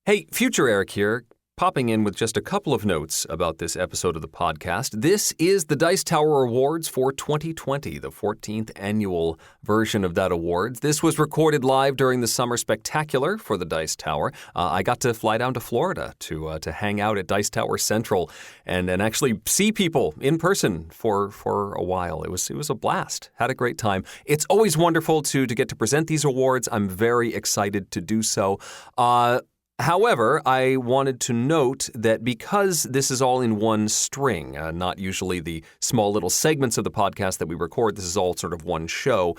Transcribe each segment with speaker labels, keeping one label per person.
Speaker 1: Hey, Future Eric here, popping in with just a couple of notes about this episode of the podcast. This is the Dice Tower Awards for 2020, the 14th annual version of that awards. This was recorded live during the Summer Spectacular for the Dice Tower. I got to fly down to Florida to hang out at Dice Tower Central and actually see people in person for a while. It was a blast. Had a great time. It's always wonderful to get to present these awards. I'm very excited to do so. However, I wanted to note that because this is all in one string, not usually the small little segments of the podcast that we record, this is all sort of one show,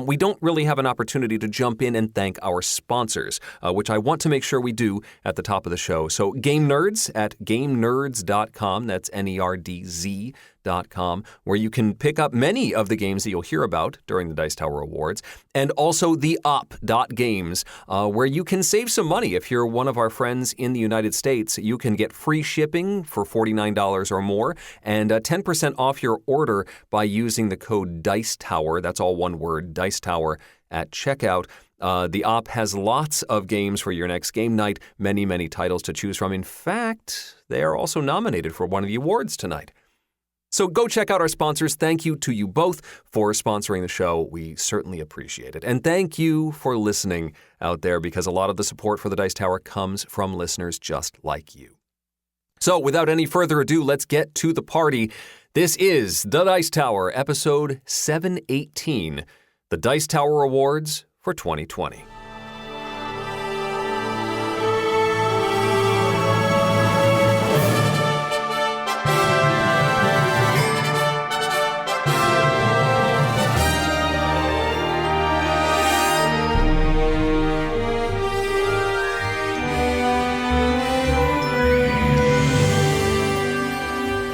Speaker 1: we don't really have an opportunity to jump in and thank our sponsors, which I want to make sure we do at the top of the show. So Game Nerds at GameNerds.com, that's NERDZ.com, where you can pick up many of the games that you'll hear about during the Dice Tower Awards, and also TheOp.games, where you can save some money. If you're one of our friends in the United States, you can get free shipping for $49 or more, and 10% off your order by using the code DICETOWER, that's all one word, DICETOWER, at checkout. The Op has lots of games for your next game night, many, many titles to choose from. In fact, they are also nominated for one of the awards tonight. So go check out our sponsors. Thank you to you both for sponsoring the show. We certainly appreciate it. And thank you for listening out there, because a lot of the support for the Dice Tower comes from listeners just like you. So without any further ado, let's get to the party. This is The Dice Tower, episode 718, the Dice Tower Awards for 2020.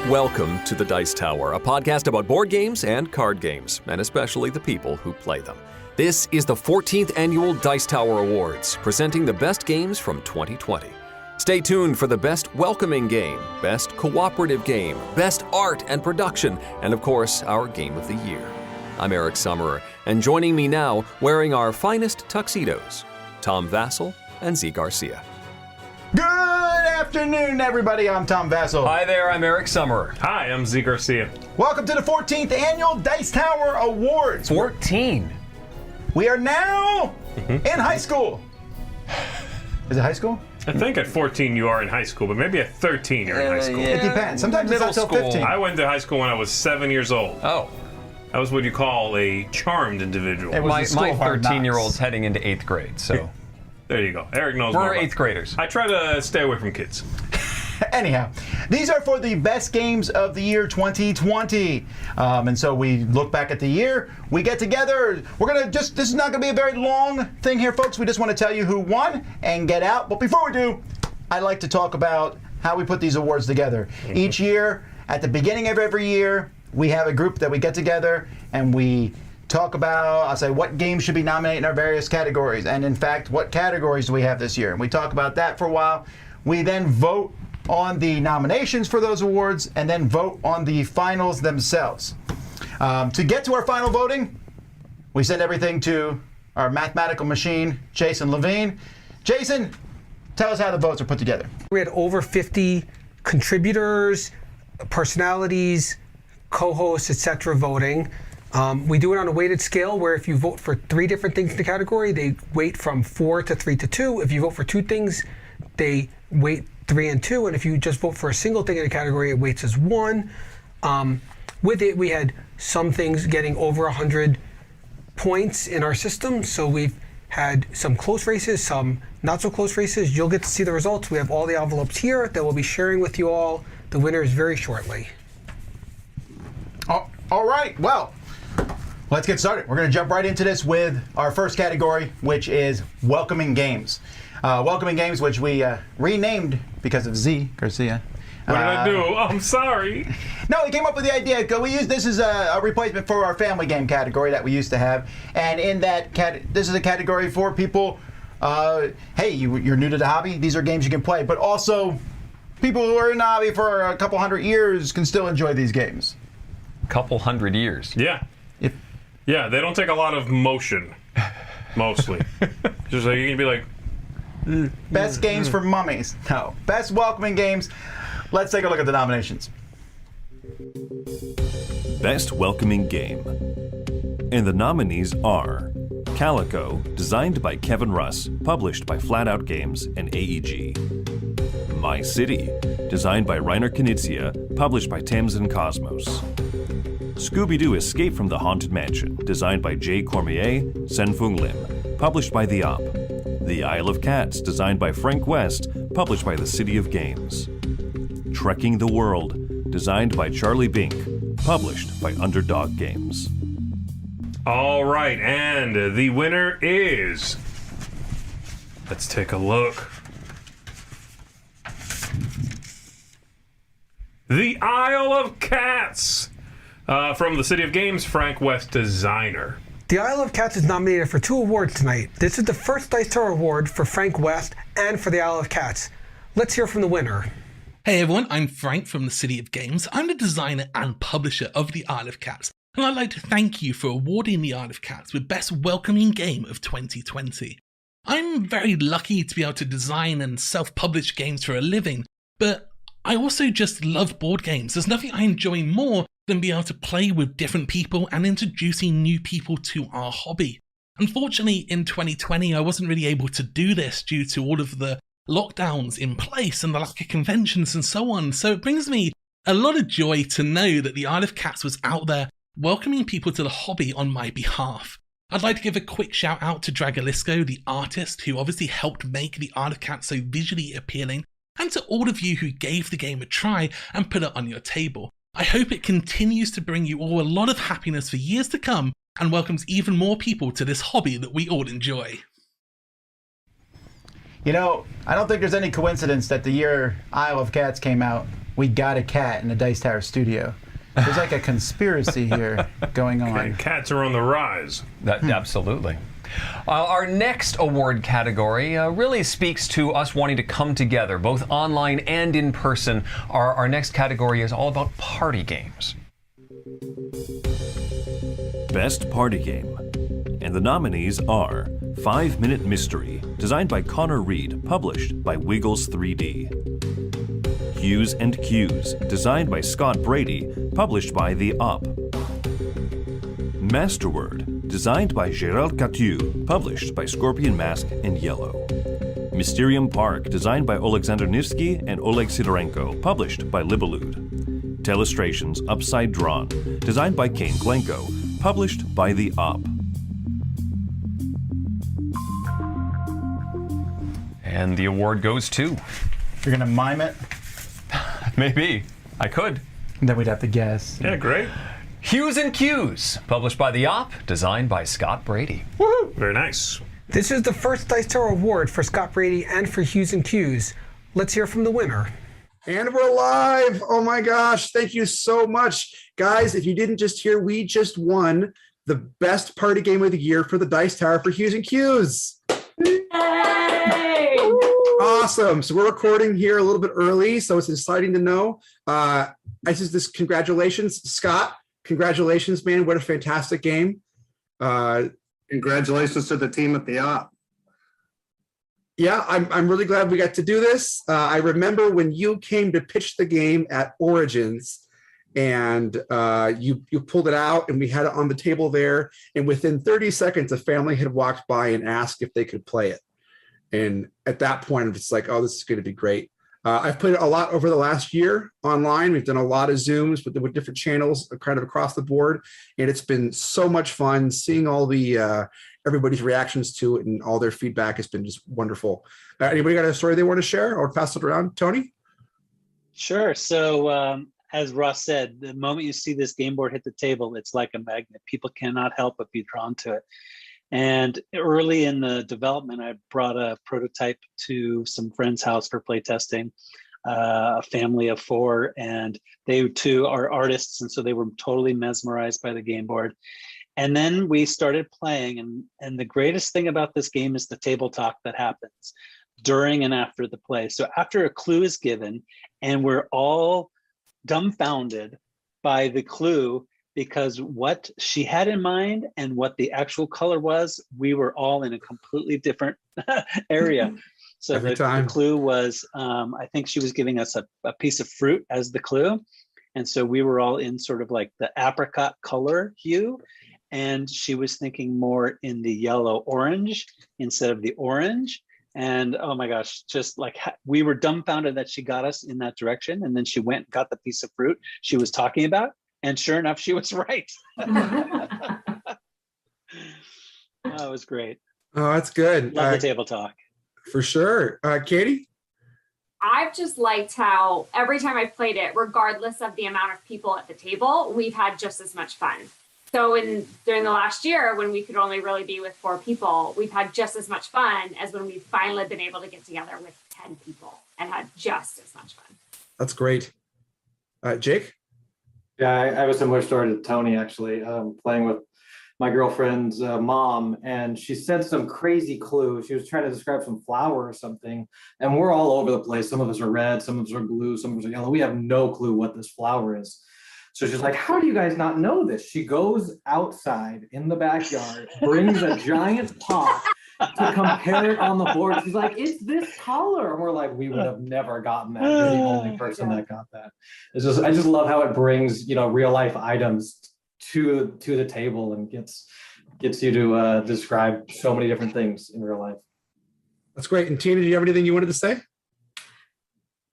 Speaker 1: Welcome to the Dice Tower, a podcast about board games and card games, and especially the people who play them. This is the 14th annual Dice Tower Awards, presenting the best games from 2020. Stay tuned for the best welcoming game, best cooperative game, best art and production, and of course, our game of the year. I'm Eric Summerer, and joining me now, wearing our finest tuxedos, Tom Vassell and Z Garcia.
Speaker 2: Good afternoon, everybody. I'm Tom Vassell.
Speaker 1: Hi there, I'm Eric Summerer.
Speaker 3: Hi, I'm Z Garcia.
Speaker 2: Welcome to the 14th Annual Dice Tower Awards.
Speaker 1: 14.
Speaker 2: We are now in high school. Is it high school?
Speaker 3: I think at 14 you are in high school, but maybe at 13 you're in high school.
Speaker 2: It depends. Sometimes it's not till 15.
Speaker 3: I went to high school when I was 7 years old.
Speaker 1: Oh.
Speaker 3: I was what you call a charmed individual.
Speaker 2: It was
Speaker 4: My
Speaker 2: the school hard
Speaker 4: 13-year-old's
Speaker 2: knocks.
Speaker 4: heading into 8th grade, so
Speaker 3: There you go. Eric knows more
Speaker 4: we're
Speaker 3: about
Speaker 4: 8th graders.
Speaker 3: I try to stay away from kids.
Speaker 2: Anyhow, these are for the best games of the year 2020. And so we look back at the year, we get together. This is not going to be a very long thing here, folks. We just want to tell you who won and get out. But before we do, I'd like to talk about how we put these awards together. Each year, at the beginning of every year, we have a group that we get together and we talk about, I'll say, what games should be nominated in our various categories. And in fact, what categories do we have this year? And we talk about that for a while. We then vote on the nominations for those awards and then vote on the finals themselves. To get to our final voting, we send everything to our mathematical machine, Jason Levine. Jason, tell us how the votes are put together.
Speaker 5: We had over 50 contributors, personalities, co-hosts, etc. voting. We do it on a weighted scale where if you vote for 3 different things in the category, they weight from 4 to 3 to 2. If you vote for 2 things, they weight 3 and 2. And if you just vote for a single thing in the category, it weights as 1. With it, we had some things getting over 100 points in our system. So we've had some close races, some not so close races. You'll get to see the results. We have all the envelopes here that we'll be sharing with you all. The winners very shortly.
Speaker 2: All right, well, let's get started. We're going to jump right into this with our first category, which is welcoming games. Welcoming games, which we renamed because of Z Garcia.
Speaker 3: What did I do? Oh, I'm sorry.
Speaker 2: No, we came up with the idea. We use this as a replacement for our family game category that we used to have, and in that this is a category for people. Hey, you're new to the hobby. These are games you can play, but also people who are in the hobby for a couple hundred years can still enjoy these games.
Speaker 4: Couple hundred years.
Speaker 3: Yeah. Yeah, they don't take a lot of motion, mostly. Just like you can be like,
Speaker 2: Best games for mummies. No. Best welcoming games. Let's take a look at the nominations.
Speaker 6: Best Welcoming Game. And the nominees are Calico, designed by Kevin Russ, published by Flatout Games and AEG. My City, designed by Reiner Knizia, published by Tamsin Cosmos. Scooby-Doo Escape from the Haunted Mansion, designed by Jay Cormier, Sen-Fung Lim, published by TheOp. The Isle of Cats, designed by Frank West, published by the City of Games. Trekking the World, designed by Charlie Bink, published by Underdog Games.
Speaker 3: All right, and the winner is... Let's take a look. The Isle of Cats! From the City of Games, Frank West designer.
Speaker 5: The Isle of Cats is nominated for 2 awards tonight. This is the first Dice Tower award for Frank West and for the Isle of Cats. Let's hear from the winner.
Speaker 7: Hey everyone, I'm Frank from the City of Games. I'm the designer and publisher of the Isle of Cats, and I'd like to thank you for awarding the Isle of Cats with Best Welcoming Game of 2020. I'm very lucky to be able to design and self-publish games for a living, but I also just love board games. There's nothing I enjoy more than being able to play with different people and introducing new people to our hobby. Unfortunately, in 2020, I wasn't really able to do this due to all of the lockdowns in place and the lack of conventions and so on. So it brings me a lot of joy to know that the Isle of Cats was out there welcoming people to the hobby on my behalf. I'd like to give a quick shout out to Dragalisco, the artist who obviously helped make the Isle of Cats so visually appealing, and to all of you who gave the game a try and put it on your table. I hope it continues to bring you all a lot of happiness for years to come and welcomes even more people to this hobby that we all enjoy.
Speaker 2: You know, I don't think there's any coincidence that the year Isle of Cats came out, we got a cat in the Dice Tower studio. There's like a conspiracy here going on.
Speaker 3: And cats are on the rise.
Speaker 4: Absolutely. Our next award category really speaks to us wanting to come together, both online and in person. Our next category is all about party games.
Speaker 6: Best Party Game. And the nominees are 5 Minute Mystery, designed by Connor Reed, published by Wiggles 3D. Hues and Cues, designed by Scott Brady, published by TheOp. Masterword, designed by Gérald Catu, published by Scorpion Mask and Yellow. Mysterium Park, designed by Alexander Nivsky and Oleg Sidorenko, published by Libellude. Telestrations Upside Drawn, designed by Kane Glenko, published by TheOp.
Speaker 4: And the award goes to...
Speaker 2: You're gonna mime it,
Speaker 4: Maybe. I could.
Speaker 2: and then we'd have to guess.
Speaker 3: Yeah, great.
Speaker 4: Hues and Cues, published by TheOp, designed by Scott Brady.
Speaker 3: Woohoo! Very nice.
Speaker 5: This is the first Dice Tower award for Scott Brady and for Hues and Cues. Let's hear from the winner.
Speaker 8: And we're live. Oh my gosh. Thank you so much. Guys, if you didn't just hear, we just won the best party game of the year for the Dice Tower for Hues and Cues. Yay! Awesome. So we're recording here a little bit early, so it's exciting to know. Congratulations, Scott. Congratulations, man. What a fantastic game.
Speaker 9: Congratulations to the team at TheOp.
Speaker 8: Yeah, I'm really glad we got to do this. I remember when you came to pitch the game at Origins, and you pulled it out, and we had it on the table there. And within 30 seconds, a family had walked by and asked if they could play it. And at that point, I'm just like, oh, this is going to be great. I've played it a lot over the last year online. We've done a lot of Zooms with different channels kind of across the board. And it's been so much fun seeing all the everybody's reactions to it, and all their feedback has been just wonderful. Anybody got a story they want to share? I'll pass it around. Tony?
Speaker 10: Sure. So as Ross said, the moment you see this game board hit the table, it's like a magnet. People cannot help but be drawn to it. And early in the development, I brought a prototype to some friend's house for playtesting, a family of 4, and they too are artists, and so they were totally mesmerized by the game board. And then we started playing, and the greatest thing about this game is the table talk that happens during and after the play. So after a clue is given, and we're all dumbfounded by the clue, because what she had in mind and what the actual color was, we were all in a completely different area. So
Speaker 8: Every
Speaker 10: the
Speaker 8: time.
Speaker 10: clue was, I think she was giving us a piece of fruit as the clue. And so we were all in sort of like the apricot color hue. And she was thinking more in the yellow orange instead of the orange. And oh my gosh, just like we were dumbfounded that she got us in that direction. And then she went and got the piece of fruit she was talking about. And sure enough, she was right. That was great.
Speaker 8: Oh, that's good.
Speaker 10: Love the table talk.
Speaker 8: For sure. Katie?
Speaker 9: I've just liked how every time I've played it, regardless of the amount of people at the table, we've had just as much fun. So during the last year, when we could only really be with 4 people, we've had just as much fun as when we've finally been able to get together with 10 people and had just as much fun.
Speaker 8: That's great. Jake?
Speaker 11: Yeah, I have a similar story to Tony, actually, playing with my girlfriend's mom, and she said some crazy clue. She was trying to describe some flower or something, and we're all over the place. Some of us are red, some of us are blue, some of us are yellow. We have no clue what this flower is. So she's like, how do you guys not know this? She goes outside in the backyard, brings a giant pot to compare it on the board. She's like, it's this color. And we're like, we would have never gotten that. You're the only person that got that. I just love how it brings, real life items to the table and gets you to describe so many different things in real life.
Speaker 8: That's great. And Tina, do you have anything you wanted to say?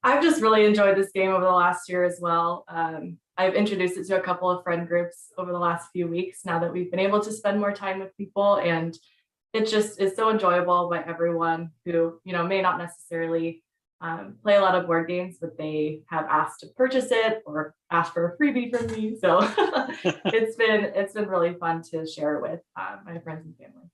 Speaker 12: I've just really enjoyed this game over the last year as well. I've introduced it to a couple of friend groups over the last few weeks now that we've been able to spend more time with people, and it just is so enjoyable by everyone who, may not necessarily play a lot of board games, but they have asked to purchase it or asked for a freebie from me. So it's been really fun to share it with my friends and family.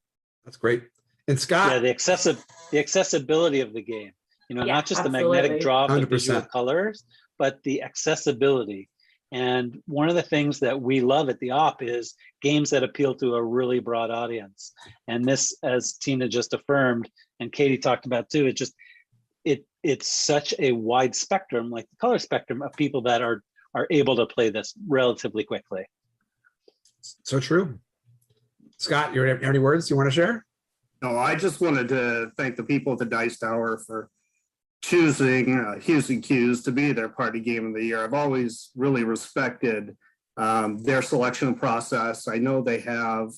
Speaker 8: That's great. And Scott?
Speaker 10: Yeah, the accessibility of the game. Not just
Speaker 12: absolutely.
Speaker 10: The magnetic draw of the
Speaker 8: 100%.
Speaker 10: visual colors, but the accessibility. And one of the things that we love at the Op is games that appeal to a really broad audience. And this, as Tina just affirmed, and Katie talked about too, it's such a wide spectrum, like the color spectrum, of people that are able to play this relatively quickly.
Speaker 8: So true. Scott, you have any words you want to share?
Speaker 13: No, I just wanted to thank the people at the Dice Tower for choosing Hughes and Q's to be their party game of the year. I've always really respected their selection process. I know they have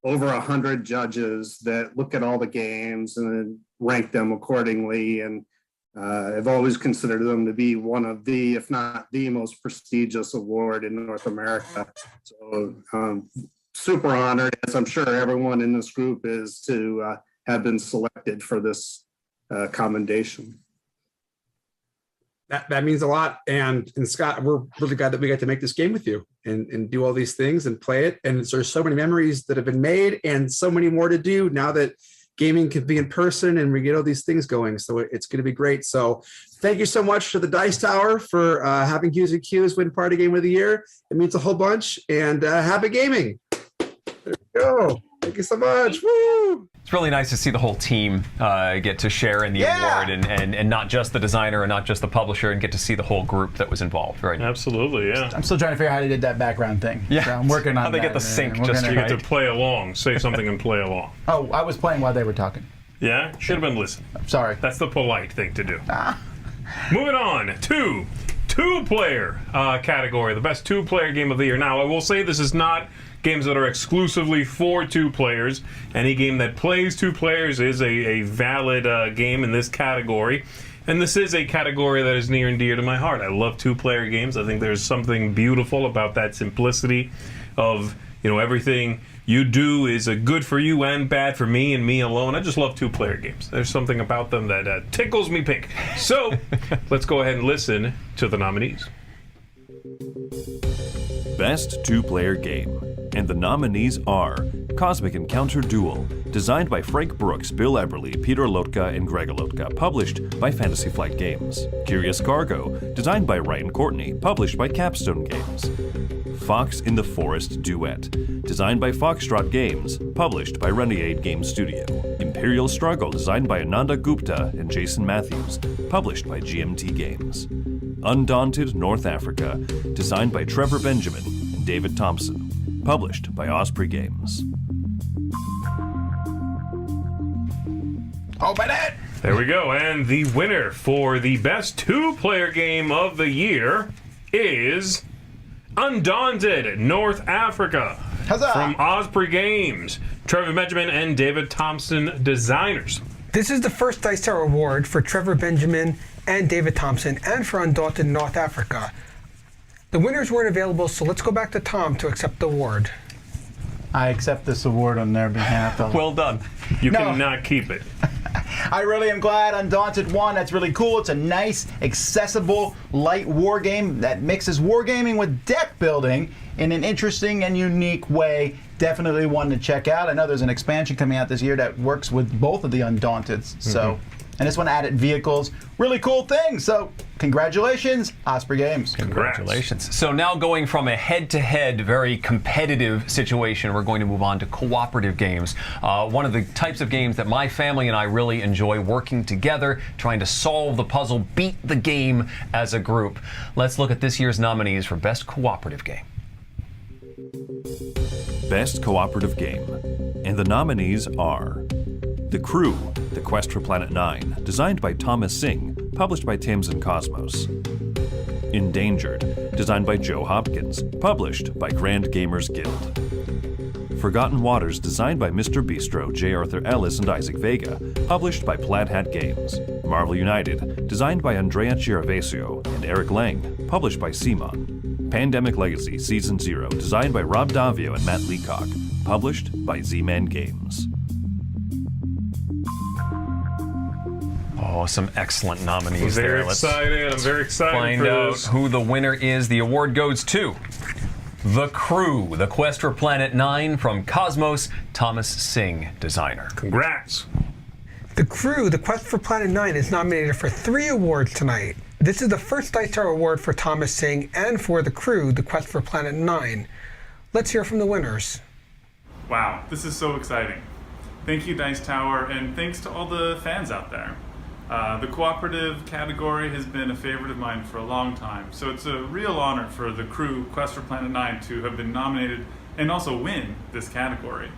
Speaker 13: over 100 judges that look at all the games and then rank them accordingly. And I've always considered them to be one of the, if not the most prestigious award in North America. So super honored, as I'm sure everyone in this group is, to have been selected for this commendation.
Speaker 8: That means a lot. And Scott, we're really glad that we got to make this game with you and do all these things and play it. And there's so many memories that have been made and so many more to do now that gaming can be in person and we get all these things going. So it's going to be great. So thank you so much to the Dice Tower for having Hughes and Q's win Party Game of the Year. It means a whole bunch. And happy gaming. There we go. Thank you so much. Woo!
Speaker 4: It's really nice to see the whole team get to share in the award and not just the designer and not just the publisher, and get to see the whole group that was involved, right?
Speaker 3: Absolutely, yeah.
Speaker 2: I'm still trying to figure out how they did that background thing.
Speaker 4: Yeah.
Speaker 2: So I'm working on
Speaker 4: how they
Speaker 2: that.
Speaker 4: get the sync
Speaker 2: We're
Speaker 4: just
Speaker 2: gonna-
Speaker 3: You get to play along, say something and play along.
Speaker 2: Oh, I was playing while they were talking.
Speaker 3: Yeah? Should have been listening.
Speaker 2: Sorry.
Speaker 3: That's the polite thing to do. Moving on to two-player category, the best two-player game of the year. Now, I will say this is not games that are exclusively for 2 players. Any game that plays 2 players is a valid game in this category. And this is a category that is near and dear to my heart. I love 2-player games. I think there's something beautiful about that simplicity of, everything you do is good for you and bad for me and me alone. I just love 2-player games. There's something about them that tickles me pink. So let's go ahead and listen to the nominees.
Speaker 6: Best 2-player game. And the nominees are Cosmic Encounter Duel, designed by Frank Brooks, Bill Eberly, Peter Lotka, and Greg Lotka, published by Fantasy Flight Games. Curious Cargo, designed by Ryan Courtney, published by Capstone Games. Fox in the Forest Duet, designed by Foxtrot Games, published by Renegade Games Studio. Imperial Struggle, designed by Ananda Gupta and Jason Matthews, published by GMT Games. Undaunted North Africa, designed by Trevor Benjamin and David Thompson, published by Osprey Games.
Speaker 2: Open it!
Speaker 3: There we go. And the winner for the best two-player game of the year is Undaunted North Africa.
Speaker 2: Huzzah!
Speaker 3: From Osprey Games. Trevor Benjamin and David Thompson designers.
Speaker 5: This is the first Dice Tower award for Trevor Benjamin and David Thompson, and for Undaunted North Africa. The winners weren't available, so let's go back to Tom to accept the award.
Speaker 2: I accept this award on their behalf.
Speaker 4: Well done.
Speaker 3: You cannot keep it.
Speaker 2: I really am glad Undaunted won. That's really cool. It's a nice, accessible, light war game that mixes wargaming with deck building in an interesting and unique way. Definitely one to check out. I know there's an expansion coming out this year that works with both of the Undaunteds. So, and this one added vehicles. Really cool thing. So, congratulations, Osprey Games.
Speaker 4: Congratulations. So now going from a head-to-head, very competitive situation, we're going to move on to cooperative games. One of the types of games that my family and I really enjoy, working together, trying to solve the puzzle, beat the game as a group. Let's look at this year's nominees for Best Cooperative Game.
Speaker 6: Best Cooperative Game. And the nominees are The Crew, The Quest for Planet 9, designed by Thomas Singh, published by Thames and Cosmos. Endangered, designed by Joe Hopkins, published by Grand Gamers Guild. Forgotten Waters, designed by Mr. Bistro, J. Arthur Ellis, and Isaac Vega, published by Plaid Hat Games. Marvel United, designed by Andrea Chiravesio and Eric Lang, published by Simon. Pandemic Legacy Season 0, designed by Rob Davio and Matt Leacock, published by Z-Man Games.
Speaker 4: Oh, some excellent nominees
Speaker 3: I'm
Speaker 4: there.
Speaker 3: very excited
Speaker 4: Find
Speaker 3: for
Speaker 4: out
Speaker 3: this.
Speaker 4: who the winner is. The award goes to The Crew, The Quest for Planet 9 from Cosmos, Thomas Singh, designer.
Speaker 3: Congrats.
Speaker 5: The Crew, The Quest for Planet 9 is nominated for 3 awards tonight. This is the first Dice Tower award for Thomas Singh and for The Crew, The Quest for Planet 9. Let's hear from the winners.
Speaker 14: Wow, this is so exciting. Thank you, Dice Tower, and thanks to all the fans out there. The cooperative category has been a favorite of mine for a long time, so it's a real honor for The Crew, Quest for Planet 9 to have been nominated and also win this category.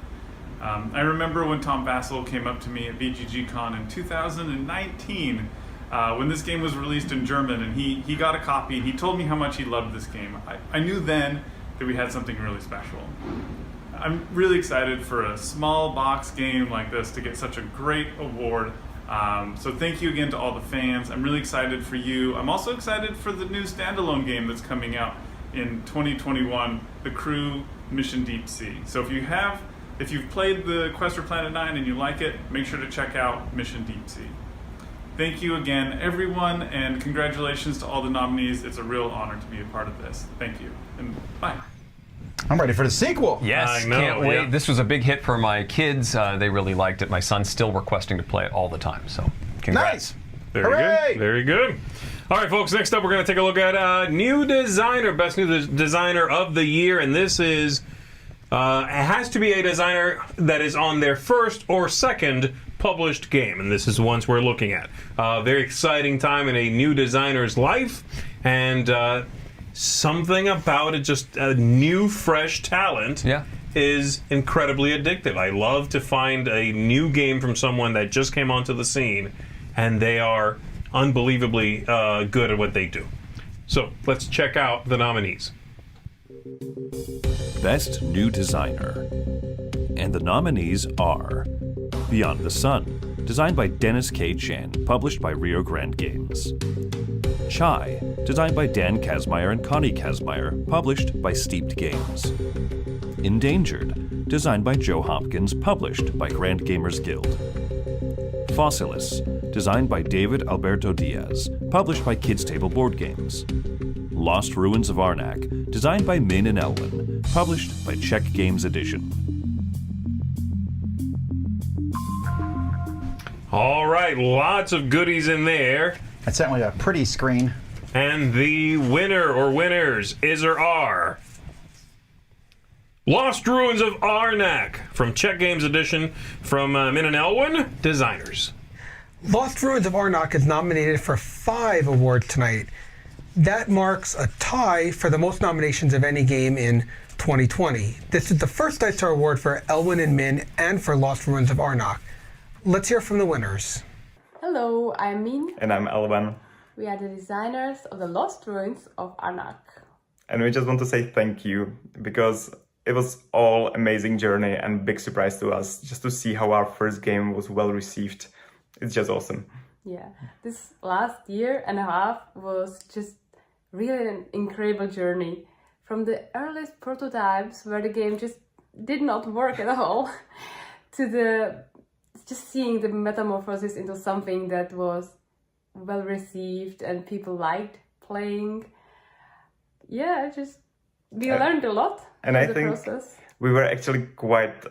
Speaker 14: I remember when Tom Vassell came up to me at VGGCon in 2019 when this game was released in German, and he got a copy and he told me how much he loved this game. I knew then that we had something really special. I'm really excited for a small box game like this to get such a great award. So thank you again to all the fans. I'm really excited for you. I'm also excited for the new standalone game that's coming out in 2021, The Crew Mission Deep Sea. So if you've played the Quest for Planet 9 and you like it, make sure to check out Mission Deep Sea. Thank you again, everyone, and congratulations to all the nominees. It's a real honor to be a part of this. Thank you, and bye.
Speaker 2: I'm ready for the sequel.
Speaker 4: Yes,
Speaker 3: I know,
Speaker 4: can't wait.
Speaker 3: yeah.
Speaker 4: This was a big hit for my kids. They really liked it. My son's still requesting to play it all the time. So, congrats.
Speaker 2: Nice.
Speaker 3: Very
Speaker 2: Hooray!
Speaker 3: good. Very good. All right, folks, next up we're going to take a look at new designer, best new designer of the year, and this is, it has to be a designer that is on their first or second published game, and this is the ones we're looking at. Very exciting time in a new designer's life, and something about it, just a new, fresh talent is incredibly addictive. I love to find a new game from someone that just came onto the scene, and they are unbelievably good at what they do. So let's check out the nominees.
Speaker 6: Best New Designer. And the nominees are Beyond the Sun, designed by Dennis K. Chan, published by Rio Grande Games. Chai, designed by Dan Kazmaier and Connie Kazmaier, published by Steeped Games. Endangered, designed by Joe Hopkins, published by Grand Gamers Guild. Fossilis, designed by David Alberto Diaz, published by Kids Table Board Games. Lost Ruins of Arnak, designed by Min and Elwin, published by Czech Games Edition.
Speaker 3: All right, lots of goodies in there.
Speaker 2: That's certainly a pretty screen.
Speaker 3: And the winner or winners is or are Lost Ruins of Arnak from Czech Games Edition from Min and Elwin, designers.
Speaker 5: Lost Ruins of Arnak is nominated for 5 awards tonight. That marks a tie for the most nominations of any game in 2020. This is the first Dice Tower award for Elwin and Min and for Lost Ruins of Arnak. Let's hear from the winners.
Speaker 15: Hello, I'm Min.
Speaker 16: And I'm Elvan.
Speaker 15: We are the designers of the Lost Ruins of Anak.
Speaker 16: And we just want to say thank you, because it was all amazing journey and big surprise to us just to see how our first game was well received. It's just awesome.
Speaker 15: Yeah, this last year and a half was just really an incredible journey. From the earliest prototypes where the game just did not work at all to just seeing the metamorphosis into something that was well received and people liked playing. Yeah, we learned a lot
Speaker 16: and
Speaker 15: through
Speaker 16: the process. We were actually quite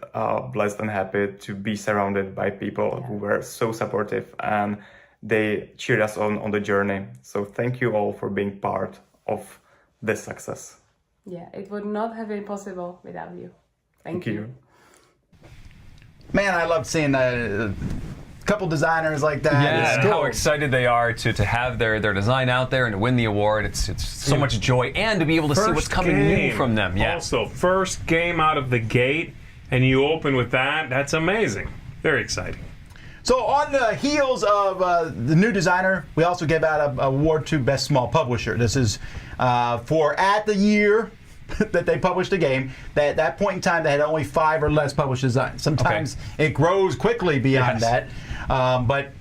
Speaker 16: blessed and happy to be surrounded by people who were so supportive, and they cheered us on the journey. So thank you all for being part of this success.
Speaker 15: Yeah, it would not have been possible without you. Thank you.
Speaker 2: Man, I love seeing a couple designers like that.
Speaker 4: Yeah,
Speaker 2: It's
Speaker 4: and
Speaker 2: cool.
Speaker 4: how excited they are to have their design out there and to win the award. It's so much joy, and to be able to see what's coming new from them. Yeah.
Speaker 3: Also, first game out of the gate, and you open with that. That's amazing. Very exciting.
Speaker 2: So on the heels of the new designer, we also gave out an award to Best Small Publisher. This is for at the year that they published a game. At that point in time, they had only 5 or less published designs. Sometimes it grows quickly beyond that. But,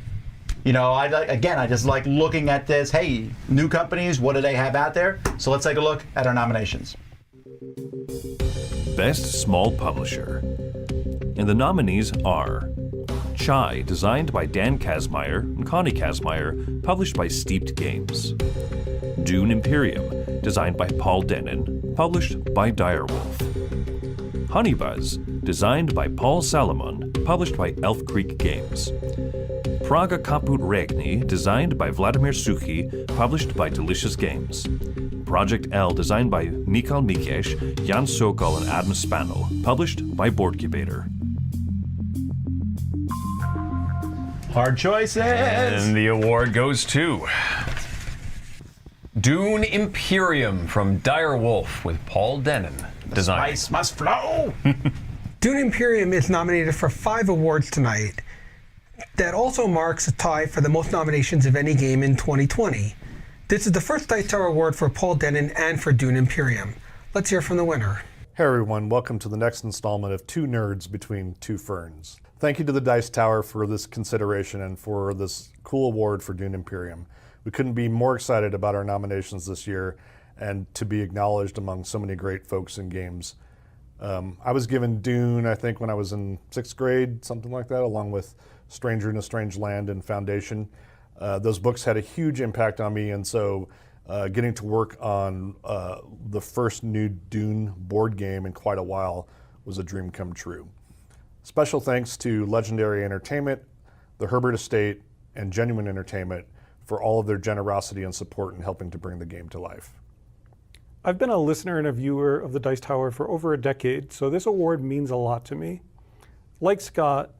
Speaker 2: you know, I just like looking at this. Hey, new companies, what do they have out there? So let's take a look at our nominations.
Speaker 6: Best Small Publisher. And the nominees are Chai, designed by Dan Kazmaier and Connie Kazmaier, published by Steeped Games. Dune Imperium, designed by Paul Dennen, published by Direwolf. Honeybuzz, designed by Paul Salomon, published by Elf Creek Games. Praga Kaput Regni, designed by Vladimir Suchi, published by Delicious Games. Project L, designed by Mikal Mikesh, Jan Sokol, and Adam Spanel, published by Boardcubator.
Speaker 2: Hard choices.
Speaker 4: And the award goes to Dune Imperium from Direwolf with Paul Dennen designing.
Speaker 2: Spice must flow.
Speaker 5: Dune Imperium is nominated for 5 awards tonight. That also marks a tie for the most nominations of any game in 2020. This is the first Dice Tower Award for Paul Dennen and for Dune Imperium. Let's hear from the winner.
Speaker 17: Hey everyone, welcome to the next installment of Two Nerds Between Two Ferns. Thank you to the Dice Tower for this consideration and for this cool award for Dune Imperium. We couldn't be more excited about our nominations this year and to be acknowledged among so many great folks in games. I was given Dune, I think, when I was in 6th grade, something like that, along with Stranger in a Strange Land and Foundation. Those books had a huge impact on me, and so getting to work on the first new Dune board game in quite a while was a dream come true. Special thanks to Legendary Entertainment, the Herbert Estate, and Genuine Entertainment for all of their generosity and support in helping to bring the game to life.
Speaker 18: I've been a listener and a viewer of the Dice Tower for over a decade, so this award means a lot to me. Like Scott,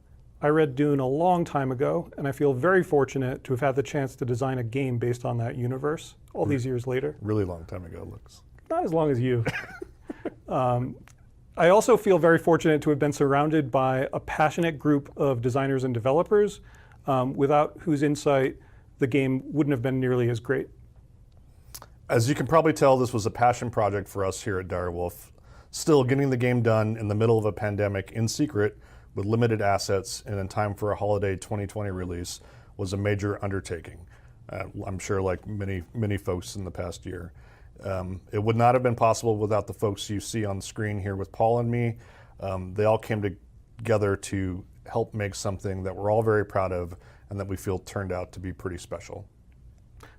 Speaker 18: I read Dune a long time ago, and I feel very fortunate to have had the chance to design a game based on that universe all these years later.
Speaker 17: Really long time ago, Lux.
Speaker 18: Not as long as you. I also feel very fortunate to have been surrounded by a passionate group of designers and developers, without whose insight the game wouldn't have been nearly as great.
Speaker 17: As you can probably tell, this was a passion project for us here at Direwolf. Still, getting the game done in the middle of a pandemic in secret with limited assets and in time for a holiday 2020 release was a major undertaking. I'm sure like many folks in the past year. It would not have been possible without the folks you see on the screen here with Paul and me. They all came together to help make something that we're all very proud of and that we feel turned out to be pretty special.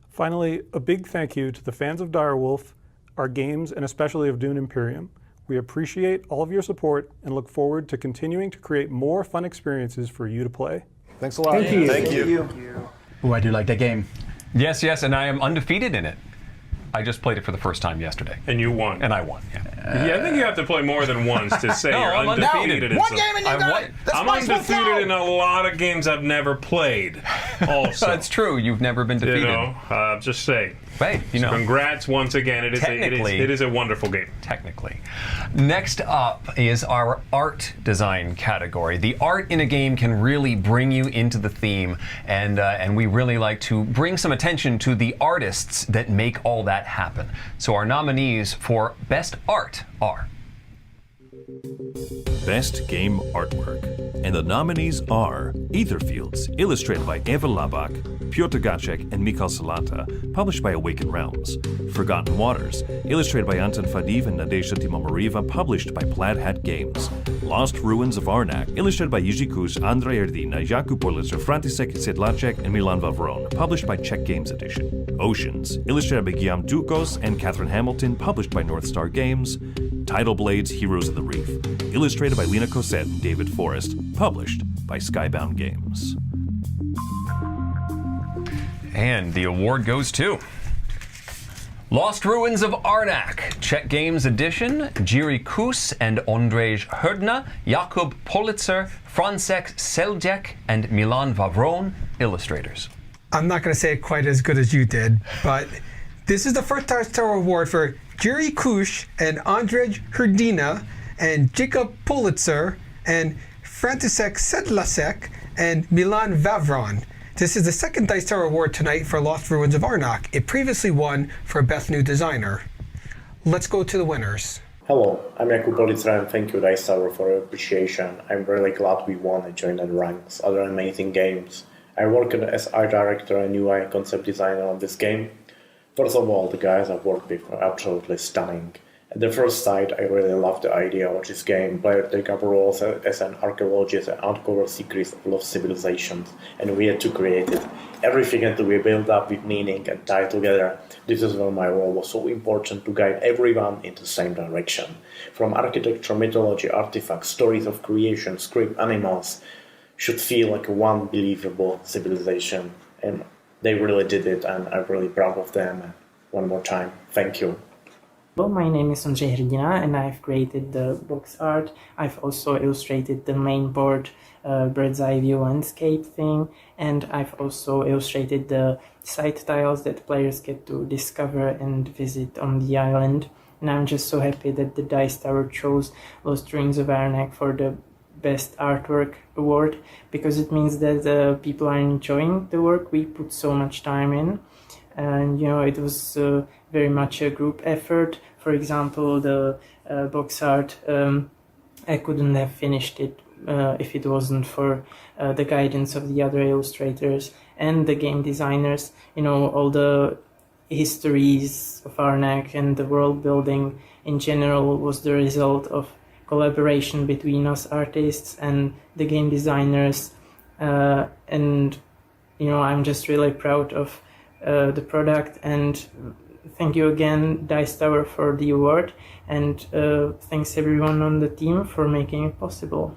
Speaker 18: Finally, a big thank you to the fans of Direwolf, our games, and especially of Dune Imperium. We appreciate all of your support and look forward to continuing to create more fun experiences for you to play.
Speaker 17: Thanks a lot.
Speaker 2: Thank you.
Speaker 17: Thank you.
Speaker 2: Ooh, I do like that game.
Speaker 4: Yes, and I am undefeated in it. I just played it for the first time yesterday.
Speaker 3: And you won.
Speaker 4: And I won, yeah.
Speaker 3: Yeah, I think you have to play more than once to say
Speaker 4: No,
Speaker 3: you're
Speaker 4: I'm
Speaker 3: undefeated.
Speaker 2: One game and you got it. The
Speaker 3: I'm
Speaker 2: spice will
Speaker 3: undefeated
Speaker 2: flow.
Speaker 3: in a lot of games I've never played. Also,
Speaker 4: That's true. You've never been defeated.
Speaker 3: You know, just say.
Speaker 4: Hey, you know.
Speaker 3: Congrats once again. It is a wonderful game.
Speaker 4: Technically. Next up is our art design category. The art in a game can really bring you into the theme, and we really like to bring some attention to the artists that make all that happen. So our nominees for Best Art are
Speaker 6: Best Game Artwork. And the nominees are Aetherfields, illustrated by Eva Labak, Piotr Gacek, and Mikhail Salata, published by Awakened Realms. Forgotten Waters, illustrated by Anton Fadiv and Nadezhda Timomarieva, published by Plaid Hat Games. Lost Ruins of Arnak, illustrated by Jiří Kus, Andrej Erdina, Jakub Politzer, František Sedlacek, and Milan Vavron, published by Czech Games Edition. Oceans, illustrated by Guillaume Dukos and Catherine Hamilton, published by North Star Games. Tidal Blades, Heroes of the Reef, illustrated by Lena Cosette and David Forrest, published by Skybound Games.
Speaker 4: And the award goes to Lost Ruins of Arnak, Czech Games Edition, Jiří Kus and Ondřej Hrdna, Jakub Politzer, Francek Seljek, and Milan Vavron, illustrators.
Speaker 5: I'm not going to say it quite as good as you did, but this is the first Dice Tower Award for Jiří Kus and Ondřej Hrdina and Jakub Politzer and František Sedlacek and Milan Vavron. This is the second Dice Tower Award tonight for Lost Ruins of Arnak. It previously won for Best New Designer. Let's go to the winners.
Speaker 19: Hello, I'm Jakub Politzer and thank you Dice Tower for your appreciation. I'm really glad we won and joined the ranks. Other amazing games. I worked as art director and UI concept designer on this game. First of all, the guys I've worked with are absolutely stunning. At the first sight, I really loved the idea of this game. Player take up roles as an archaeologist and uncover secrets of lost civilizations, and we had to create it. Everything had to be built up with meaning and tied together. This is where my role was so important to guide everyone in the same direction. From architecture, mythology, artifacts, stories of creation, script, animals, should feel like one believable civilization. And they really did it, and I'm really proud of them. One more time, thank you.
Speaker 20: Well, my name is Ondřej Hrdina and I've created the box art. I've also illustrated the main board, bird's eye view landscape thing, and I've also illustrated the side tiles that players get to discover and visit on the island. And I'm just so happy that the Dice Tower chose Lost Ruins of Arnak for the Best Artwork Award, because it means that people are enjoying the work we put so much time in. And you know, it was very much a group effort. For example, the box art, I couldn't have finished it if it wasn't for the guidance of the other illustrators and the game designers. You know, all the histories of Arnak and the world building in general was the result of collaboration between us artists and the game designers. And you know, I'm just really proud of the product, and thank you again Dice Tower for the award, and thanks everyone on the team for making it possible.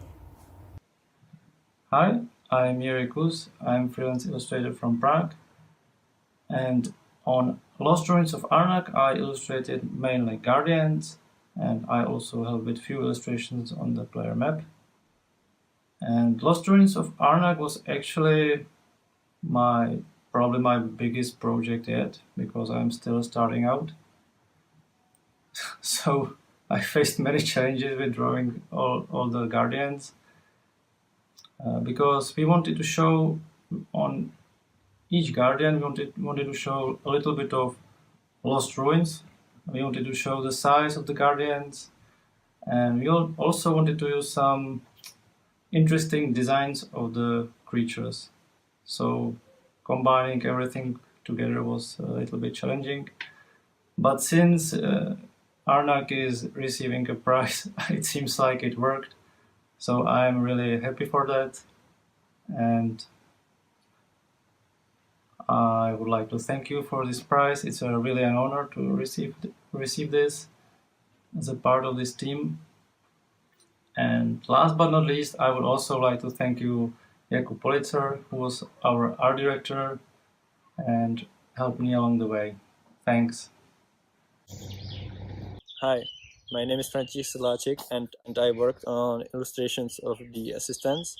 Speaker 21: Hi, I'm Jiří Kus. I'm freelance illustrator from Prague, and on Lost Ruins of Arnak I illustrated mainly Guardians, and I also helped with few illustrations on the player map. And Lost Ruins of Arnak was actually probably my biggest project yet, because I'm still starting out. So I faced many challenges with drawing all the Guardians, because we wanted to show on each Guardian, we wanted to show a little bit of Lost Ruins. We wanted to show the size of the Guardians, and we also wanted to use some interesting designs of the creatures. So combining everything together was a little bit challenging. But since Arnak is receiving a prize, it seems like it worked. So I'm really happy for that. And I would like to thank you for this prize. It's really an honor to receive this as a part of this team. And last but not least, I would also like to thank you, Jakub Politzer, who was our art director and helped me along the way. Thanks.
Speaker 1: Hi, my name is Francis Lacic, and I worked on illustrations of the assistants,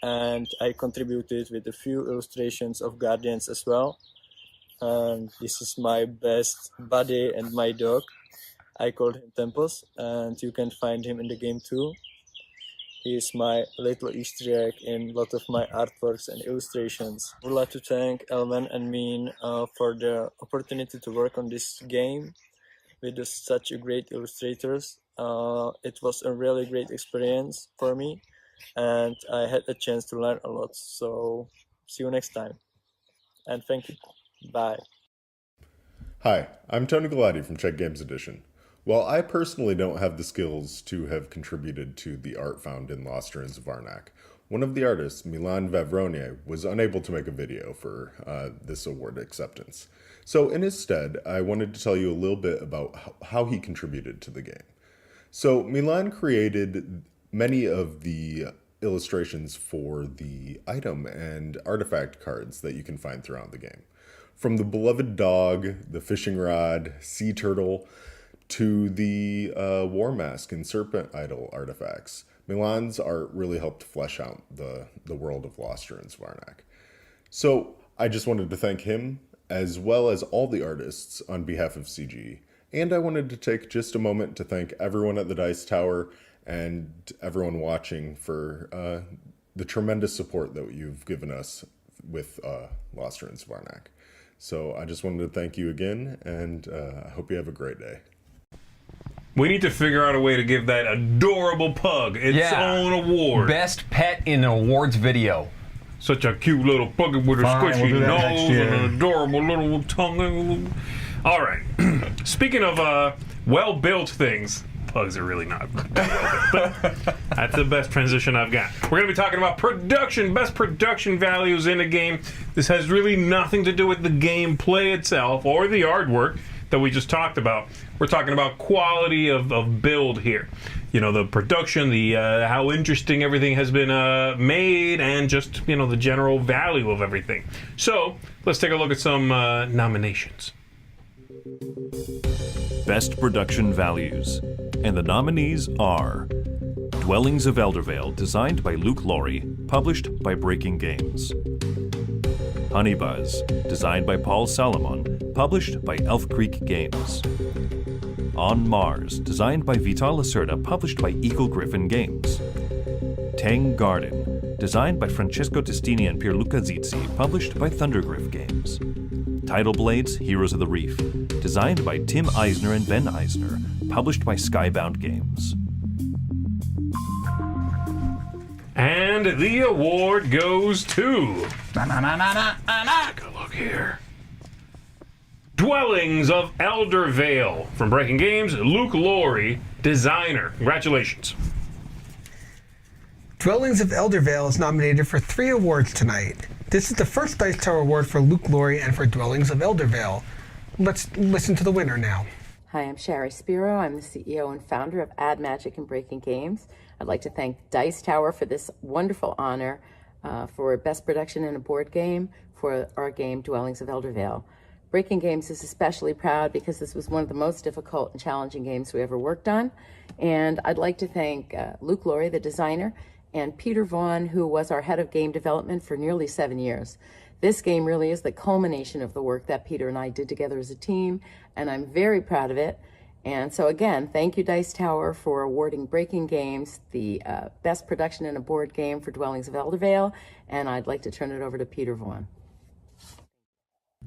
Speaker 1: and I contributed with a few illustrations of Guardians as well. This is my best buddy and my dog. I called him Tempos, and you can find him in the game too. He is my little Easter egg in a lot of my artworks and illustrations. I would like to thank Elman and Mean for the opportunity to work on this game with such a great illustrators. It was a really great experience for me, and I had a chance to learn a lot. So see you next time, and thank you. Bye.
Speaker 22: Hi, I'm Tony Galati from Czech Games Edition. While I personally don't have the skills to have contributed to the art found in Lost Ruins of Arnak, one of the artists, Milan Vavronye, was unable to make a video for this award acceptance. So in his stead, I wanted to tell you a little bit about how he contributed to the game. So Milan created many of the illustrations for the item and artifact cards that you can find throughout the game. From the beloved dog, the fishing rod, sea turtle, to the war mask and serpent idol artifacts. Milan's art really helped flesh out the world of Lost Ruins of Arnak. So I just wanted to thank him, as well as all the artists on behalf of CG. And I wanted to take just a moment to thank everyone at the Dice Tower and everyone watching for the tremendous support that you've given us with Lost Ruins of Arnak. So I just wanted to thank you again, and I hope you have a great day.
Speaker 3: We need to figure out a way to give that adorable pug its own award.
Speaker 4: Best pet in an awards video.
Speaker 3: Such a cute little pug with a squishy nose and an adorable little tongue. All right. Speaking of well-built things, pugs are really not well-built. But that's the best transition I've got. We're going to be talking about production, best production values in a game. This has really nothing to do with the gameplay itself or the artwork that we just talked about. We're talking about quality of build here. You know, the production, the how interesting everything has been made, and just, you know, the general value of everything. So let's take a look at some nominations.
Speaker 6: Best Production Values. And the nominees are Dwellings of Eldervale, designed by Luke Laurie, published by Breaking Games. Honeybuzz, designed by Paul Salomon, published by Elf Creek Games. On Mars, designed by Vital Lacerda, published by Eagle Griffin Games. Tang Garden, designed by Francesco Testini and Pierluca Zizzi, published by Thundergriff Games. Tidal Blades, Heroes of the Reef, designed by Tim Eisner and Ben Eisner, published by Skybound Games.
Speaker 3: And the award goes to... Take a look here. Dwellings of Eldervale from Breaking Games, Luke Laurie, designer. Congratulations.
Speaker 5: Dwellings of Eldervale is nominated for 3 awards tonight. This is the first Dice Tower award for Luke Laurie and for Dwellings of Eldervale. Let's listen to the winner now.
Speaker 23: Hi, I'm Sherry Spiro. I'm the CEO and founder of Ad Magic and Breaking Games. I'd like to thank Dice Tower for this wonderful honor for Best Production in a Board Game for our game Dwellings of Eldervale. Breaking Games is especially proud because this was one of the most difficult and challenging games we ever worked on. And I'd like to thank Luke Laurie, the designer, and Peter Vaughn, who was our head of game development for nearly 7 years. This game really is the culmination of the work that Peter and I did together as a team, and I'm very proud of it. And so again, thank you, Dice Tower, for awarding Breaking Games the Best Production in a Board Game for Dwellings of Eldervale, and I'd like to turn it over to Peter Vaughn.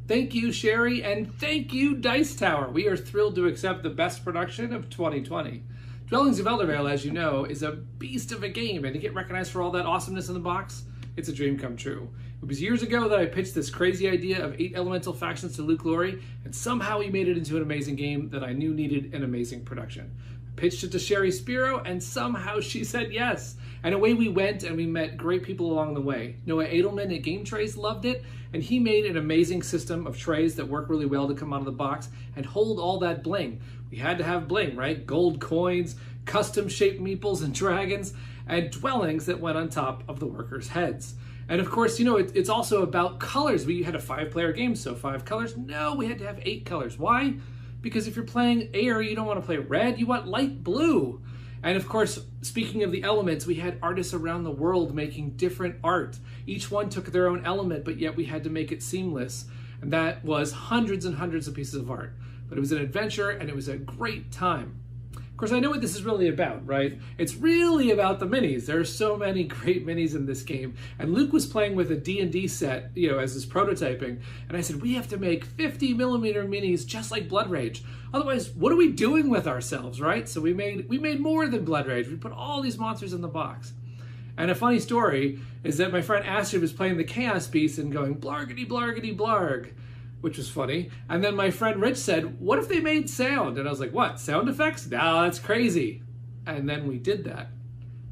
Speaker 24: Thank you, Sherry, and thank you, Dice Tower. We are thrilled to accept the Best Production of 2020. Dwellings of Eldervale, as you know, is a beast of a game, and to get recognized for all that awesomeness in the box, it's a dream come true. It was years ago that I pitched this crazy idea of 8 elemental factions to Luke Laurie, and somehow he made it into an amazing game that I knew needed an amazing production. I pitched it to Sherry Spiro, and somehow she said yes. And away we went, and we met great people along the way. Noah Edelman at Game Trays loved it, and he made an amazing system of trays that work really well to come out of the box and hold all that bling. We had to have bling, right? Gold coins, custom-shaped meeples and dragons, and dwellings that went on top of the workers' heads. And of course, you know, it's also about colors. We had a 5-player game, so 5 colors. No, we had to have 8 colors. Why? Because if you're playing air, you don't want to play red, you want light blue. And of course, speaking of the elements, we had artists around the world making different art. Each one took their own element, but yet we had to make it seamless. And that was hundreds and hundreds of pieces of art. But it was an adventure, and it was a great time. Of course, I know what this is really about, right? It's really about the minis. There are so many great minis in this game. And Luke was playing with a D&D set, as his prototyping. And I said, we have to make 50 millimeter minis just like Blood Rage. Otherwise, what are we doing with ourselves, right? So we made more than Blood Rage. We put all these monsters in the box. And a funny story is that my friend Astrid was playing the Chaos Beast and going, blargity, blargity, blarg, which was funny. And then my friend Rich said, what if they made sound? And I was like, what, sound effects? No, that's crazy. And then we did that.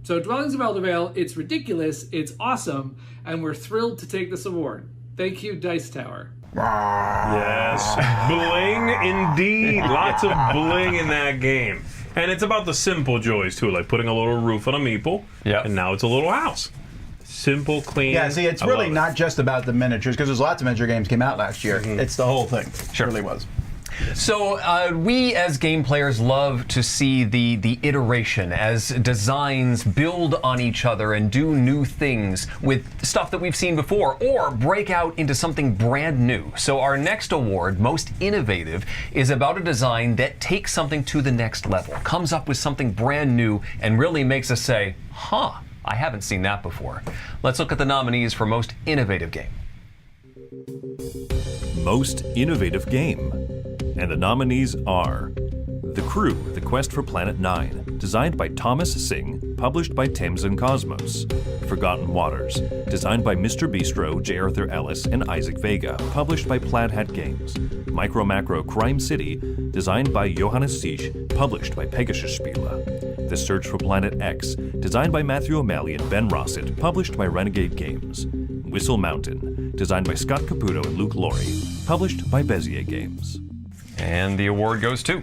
Speaker 24: So Dwellings of Eldervale, it's ridiculous, it's awesome, and we're thrilled to take this award. Thank you, Dice Tower.
Speaker 3: Yes, bling indeed. Lots of bling in that game. And it's about the simple joys too, like putting a little roof on a meeple, and now it's a little house. Simple, clean.
Speaker 2: Yeah, see, it's really not just about the miniatures, because there's lots of miniature games came out last year. It's the whole thing. Sure. It really was.
Speaker 4: So we as game players love to see the iteration as designs build on each other and do new things with stuff that we've seen before or break out into something brand new. So our next award, Most Innovative, is about a design that takes something to the next level, comes up with something brand new and really makes us say, huh, I haven't seen that before. Let's look at the nominees for Most Innovative Game.
Speaker 6: Most Innovative Game. And the nominees are The Crew, The Quest for Planet 9, designed by Thomas Singh, published by Thames and Cosmos. Forgotten Waters, designed by Mr. Bistro, J. Arthur Ellis, and Isaac Vega, published by Plaid Hat Games. Micro Macro Crime City, designed by Johannes Siech, published by Pegasus Spiele. The Search for Planet X, designed by Matthew O'Malley and Ben Rossett, published by Renegade Games. Whistle Mountain, designed by Scott Caputo and Luke Laurie, published by Bezier Games.
Speaker 4: And the award goes to...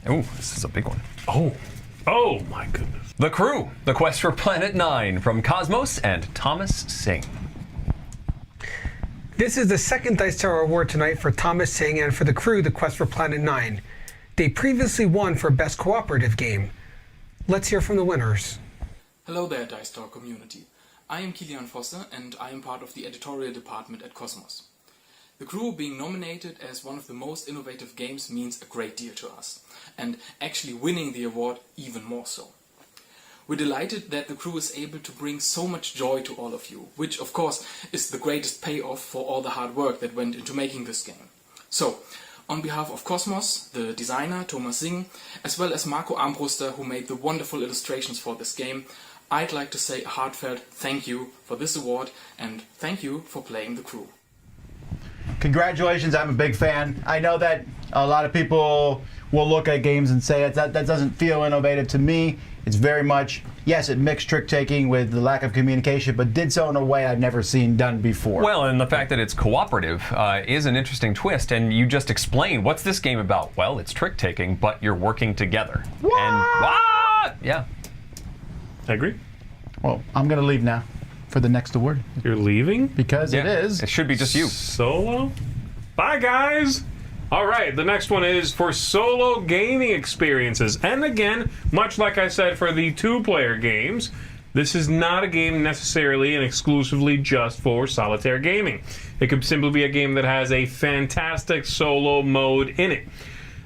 Speaker 4: Oh, this is a big one.
Speaker 3: Oh my goodness.
Speaker 4: The Crew, The Quest for Planet 9 from Cosmos and Thomas Singh.
Speaker 5: This is the second Dice Tower Award tonight for Thomas Singh and for The Crew, The Quest for Planet 9. They previously won for Best Cooperative Game. Let's hear from the winners.
Speaker 7: Hello there, Dice Tower community. I am Kilian Fosse and I am part of the editorial department at Cosmos. The Crew being nominated as one of the most innovative games means a great deal to us, and actually winning the award even more so. We're delighted that The Crew is able to bring so much joy to all of you, which of course is the greatest payoff for all the hard work that went into making this game. So, on behalf of Cosmos, the designer Thomas Singh, as well as Marco Armbruster, who made the wonderful illustrations for this game, I'd like to say a heartfelt thank you for this award and thank you for playing The Crew.
Speaker 2: Congratulations, I'm a big fan. I know that a lot of people will look at games and say that doesn't feel innovative to me. It's very much, yes, it mixed trick-taking with the lack of communication, but did so in a way I've never seen done before.
Speaker 4: Well, and the fact that it's cooperative is an interesting twist, and you just explained, what's this game about? Well, it's trick-taking, but you're working together.
Speaker 2: What?
Speaker 4: And what? Yeah.
Speaker 3: I agree.
Speaker 2: Well, I'm going to leave now for the next award.
Speaker 3: You're leaving?
Speaker 2: Because it is.
Speaker 4: It should be just you.
Speaker 3: Solo? Bye, guys! All right, the next one is for solo gaming experiences. And again, much like I said for the two-player games, this is not a game necessarily and exclusively just for solitaire gaming. It could simply be a game that has a fantastic solo mode in it.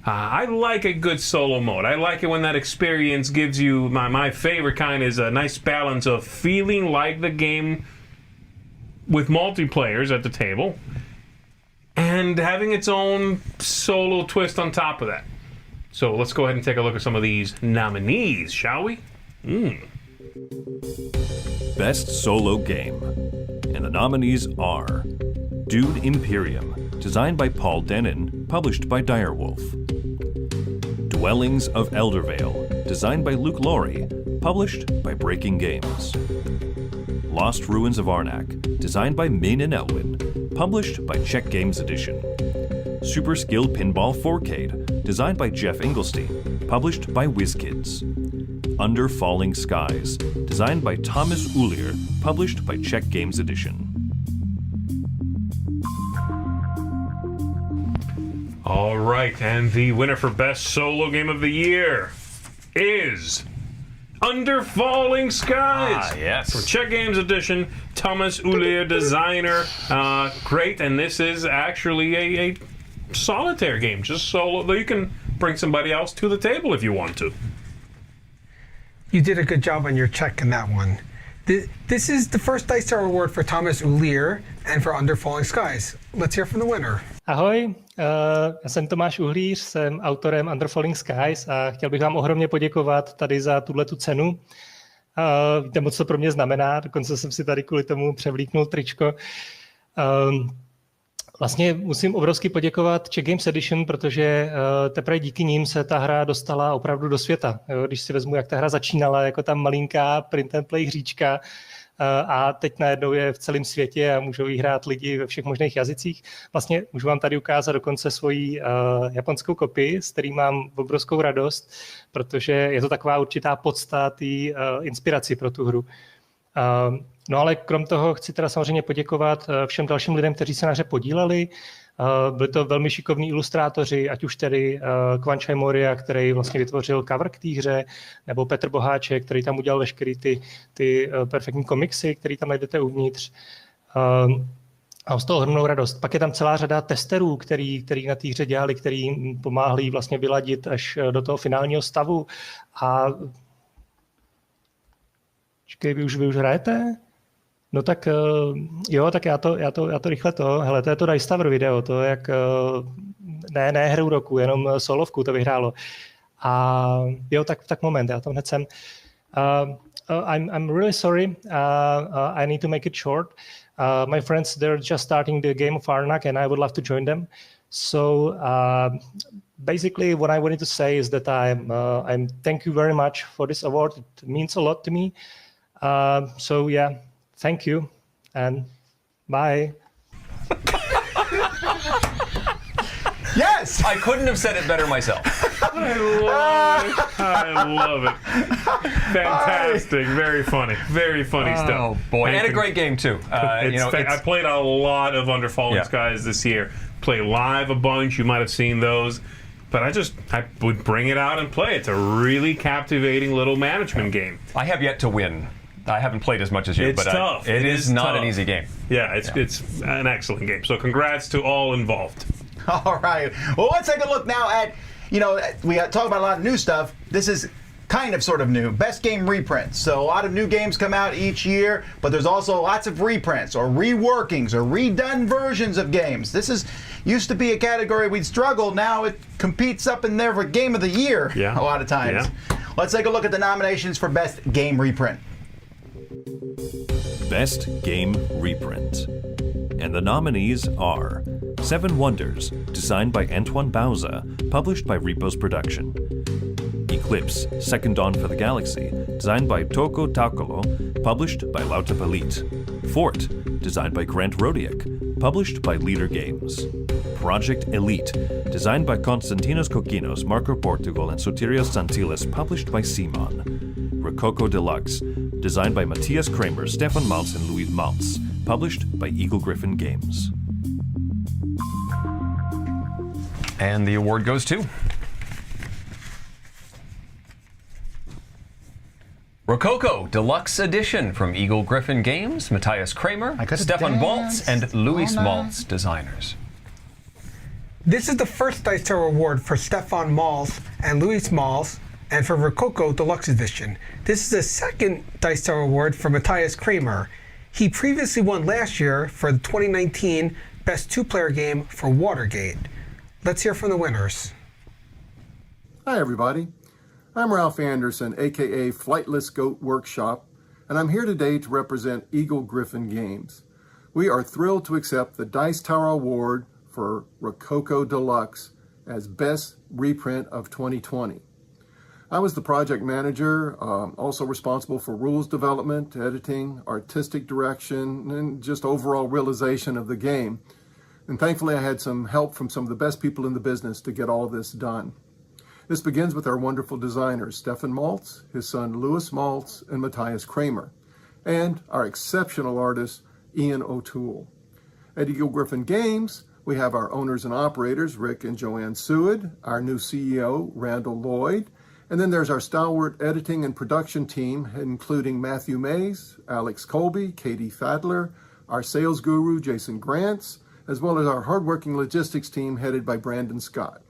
Speaker 3: I like a good solo mode. I like it when that experience gives you, my favorite kind is a nice balance of feeling like the game with multiplayers at the table and having its own solo twist on top of that. So let's go ahead and take a look at some of these nominees, shall we?
Speaker 6: Best Solo Game. And the nominees are Dune Imperium, designed by Paul Denon, published by Direwolf. Dwellings of Eldervale, designed by Luke Laurie, published by Breaking Games. Lost Ruins of Arnak, designed by Min and Elwin, published by Czech Games Edition. Super Skill Pinball 4K, designed by Jeff Engelstein, published by WizKids. Under Falling Skies, designed by Thomas Ulier, published by Czech Games Edition.
Speaker 3: All right, and the winner for Best Solo Game of the Year is Under Falling Skies.
Speaker 4: Yes.
Speaker 3: For Czech Games Edition, Thomas Ulier, designer. Great, and this is actually a solitaire game, just solo, though you can bring somebody else to the table if you want to.
Speaker 5: You did a good job on your check in that one. This is the first Dice Tower Award for Thomas Ulier and for Under Falling Skies. Let's hear from the winner.
Speaker 9: Ahoj, já jsem Tomáš Uhlíř, jsem autorem Under Falling Skies a chtěl bych vám ohromně poděkovat tady za tuhletu cenu. Víte moc, co pro mě znamená, dokonce jsem si tady kvůli tomu převlíknul tričko. Vlastně musím obrovsky poděkovat Czech Games Edition, protože teprve díky ním se ta hra dostala opravdu do světa. Jo, když si vezmu, jak ta hra začínala, jako ta malinká print and play hříčka, a teď najednou je v celém světě a můžou jí hrát lidi ve všech možných jazycích. Vlastně můžu vám tady ukázat dokonce svoji japonskou kopii, s kterým mám obrovskou radost, protože je to taková určitá podsta té inspiraci pro tu hru. No ale krom toho chci teda samozřejmě poděkovat všem dalším lidem, kteří se na hře podíleli. Byli to velmi šikovní ilustrátoři, ať už tedy Kvančaj Moria, který vlastně vytvořil cover k té hře, nebo Petr Boháček, který tam udělal veškerý ty perfektní komiksy, který tam najdete uvnitř. A mám z toho ohromnou radost. Pak je tam celá řada testerů, který na té hře dělali, který pomáhali vlastně vyladit až do toho finálního stavu. A vy už hrajete? No tak jo, tak já to rychle hele, to je to Dice Tower video, to je jak, ne hru roku, jenom solovku to vyhrálo. A jo, tak moment, já tam hned jsem. I'm really sorry, I need to make it short. My friends, they're just starting the game of Arnak and I would love to join them. So basically what I wanted to say is that I'm thank you very much for this award, it means a lot to me. So yeah. Thank you, and bye.
Speaker 2: Yes!
Speaker 4: I couldn't have said it better myself.
Speaker 3: I love it. Fantastic. Very funny. Very funny stuff.
Speaker 4: Oh, boy. And a great game, too.
Speaker 3: I played a lot of Under Falling Skies this year. Play live a bunch. You might have seen those. But I would bring it out and play. It's a really captivating little management game.
Speaker 4: I have yet to win. I haven't played as much as you,
Speaker 3: it's
Speaker 4: but
Speaker 3: tough.
Speaker 4: It is not
Speaker 3: tough.
Speaker 4: an easy game.
Speaker 3: Yeah, it's an excellent game. So congrats to all involved.
Speaker 2: All right. Well, let's take a look now at, we talk about a lot of new stuff. This is kind of sort of new. Best game reprints. So a lot of new games come out each year, but there's also lots of reprints or reworkings or redone versions of games. This used to be a category we'd struggle. Now it competes up in there for Game of the Year a lot of times.
Speaker 3: Yeah.
Speaker 2: Let's take a look at the nominations for Best Game Reprint.
Speaker 6: Best Game Reprint. And the nominees are Seven Wonders, designed by Antoine Bauza, published by Repos Production. Eclipse, Second Dawn for the Galaxy, designed by Toko Taukolo, published by Lautapalit. Fort, designed by Grant Rodiak, published by Leader Games. Project Elite, designed by Konstantinos Kokinos, Marco Portugal, and Sotirios Santilis, published by Simon. Rococo Deluxe, designed by Matthias Kramer, Stefan Maltz, and Louis Maltz, published by Eagle Griffin Games.
Speaker 4: And the award goes to Rococo Deluxe Edition from Eagle Griffin Games, Matthias Kramer, Stefan Maltz, and Louis Maltz, designers.
Speaker 5: This is the first Dice Tower Award for Stefan Maltz and Louis Maltz, and for Rococo Deluxe Edition. This is the second Dice Tower Award for Matthias Kramer. He previously won last year for the 2019 Best Two-Player Game for Watergate. Let's hear from the winners.
Speaker 10: Hi everybody, I'm Ralph Anderson, aka Flightless Goat Workshop, and I'm here today to represent Eagle Griffin Games. We are thrilled to accept the Dice Tower Award for Rococo Deluxe as Best Reprint of 2020. I was the project manager, also responsible for rules development, editing, artistic direction, and just overall realization of the game. And thankfully I had some help from some of the best people in the business to get all this done. This begins with our wonderful designers, Stefan Maltz, his son Louis Maltz, and Matthias Kramer, and our exceptional artist, Ian O'Toole. At Eagle Griffin Games, We have our owners and operators, Rick and Joanne Seward, our new CEO, Randall Lloyd, and then there's our stalwart editing and production team, including Matthew Mays, Alex Colby, Katie Fadler, our sales guru, Jason Grants, as well as our hardworking logistics team headed by Brandon Scott.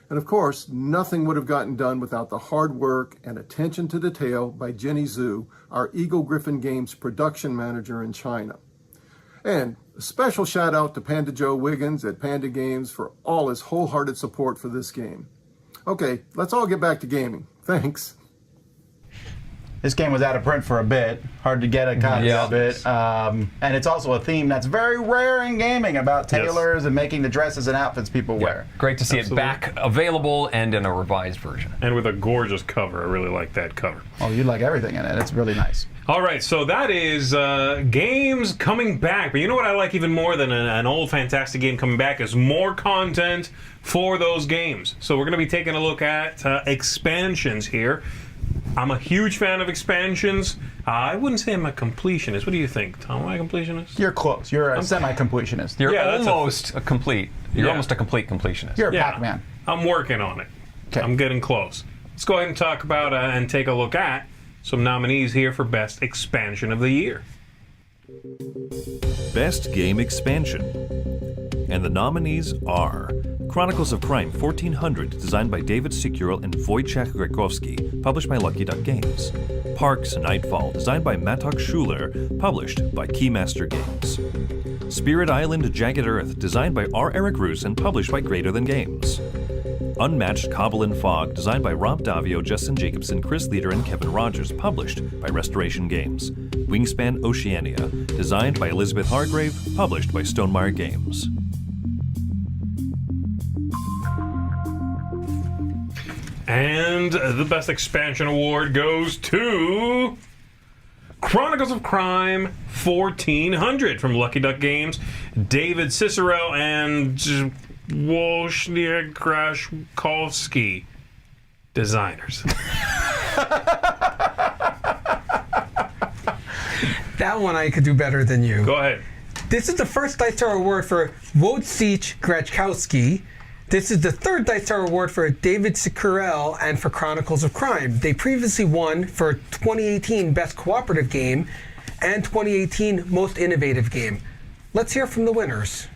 Speaker 10: And of course, nothing would have gotten done without the hard work and attention to detail by Jenny Zhu, our Eagle Griffin Games production manager in China. And a special shout out to Panda Joe Wiggins at Panda Games for all his wholehearted support for this game. Okay, let's all get back to gaming. Thanks.
Speaker 2: This game was out of print for a bit. Hard to get a copy of it. And it's also a theme that's very rare in gaming about tailors and making the dresses and outfits people wear.
Speaker 4: Great to see it back available and in a revised version.
Speaker 3: And with a gorgeous cover. I really like that cover.
Speaker 2: Oh, you like everything in it. It's really nice.
Speaker 3: All right, so that is games coming back. But you know what I like even more than an old fantastic game coming back is more content for those games. So we're going to be taking a look at expansions here. I'm a huge fan of expansions. I wouldn't say I'm a completionist. What do you think, Tom? Am I a completionist?
Speaker 2: You're close. You're a semi-completionist.
Speaker 4: You're almost a complete. You're almost a complete completionist.
Speaker 2: You're a Pac-Man.
Speaker 3: I'm working on it. I'm getting close. Let's go ahead and talk about and take a look at some nominees here for Best Expansion of the Year.
Speaker 6: Best Game Expansion. And the nominees are Chronicles of Crime 1400, designed by David Sikurel and Wojciech Grekowski, published by Lucky Duck Games. Parks Nightfall, designed by Matok Schuler, published by Keymaster Games. Spirit Island Jagged Earth, designed by R. Eric Roos and published by Greater Than Games. Unmatched Cobble and Fog, designed by Rob Davio, Justin Jacobson, Chris Leader, and Kevin Rogers, published by Restoration Games. Wingspan Oceania, designed by Elizabeth Hargrave, published by Stonemaier Games.
Speaker 3: And the Best Expansion Award goes to Chronicles of Crime 1400 from Lucky Duck Games, David Cicero and Wojciech Grekowski, designers.
Speaker 5: That one I could do better than you.
Speaker 3: Go ahead.
Speaker 5: This is the first Dice Tower Award for Wojciech Grekowski. This is the third Dice Tower Award for David Sikurel and for Chronicles of Crime. They previously won for 2018 Best Cooperative Game and 2018 Most Innovative Game. Let's hear from the winners.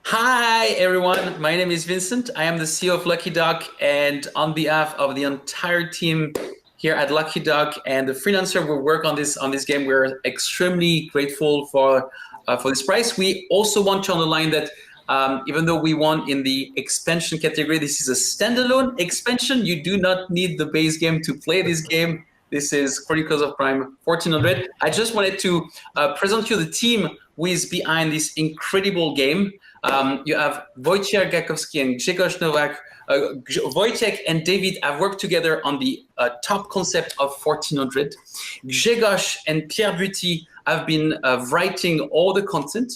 Speaker 8: Hi everyone, my name is Vincent. I am the CEO of Lucky Duck, and on behalf of the entire team here at Lucky Duck and the freelancer who work on this game, we're extremely grateful for this prize. We also want to underline that even though we won in the expansion category, this is a standalone expansion. You do not need the base game to play this game. This is Chronicles of Crime 1400. I just wanted to present you the team who is behind this incredible game. You have Wojciech Grekowski and Grzegorz Nowak. Wojciech and David have worked together on the top concept of 1400. Grzegorz and Pierre Buty have been writing all the content.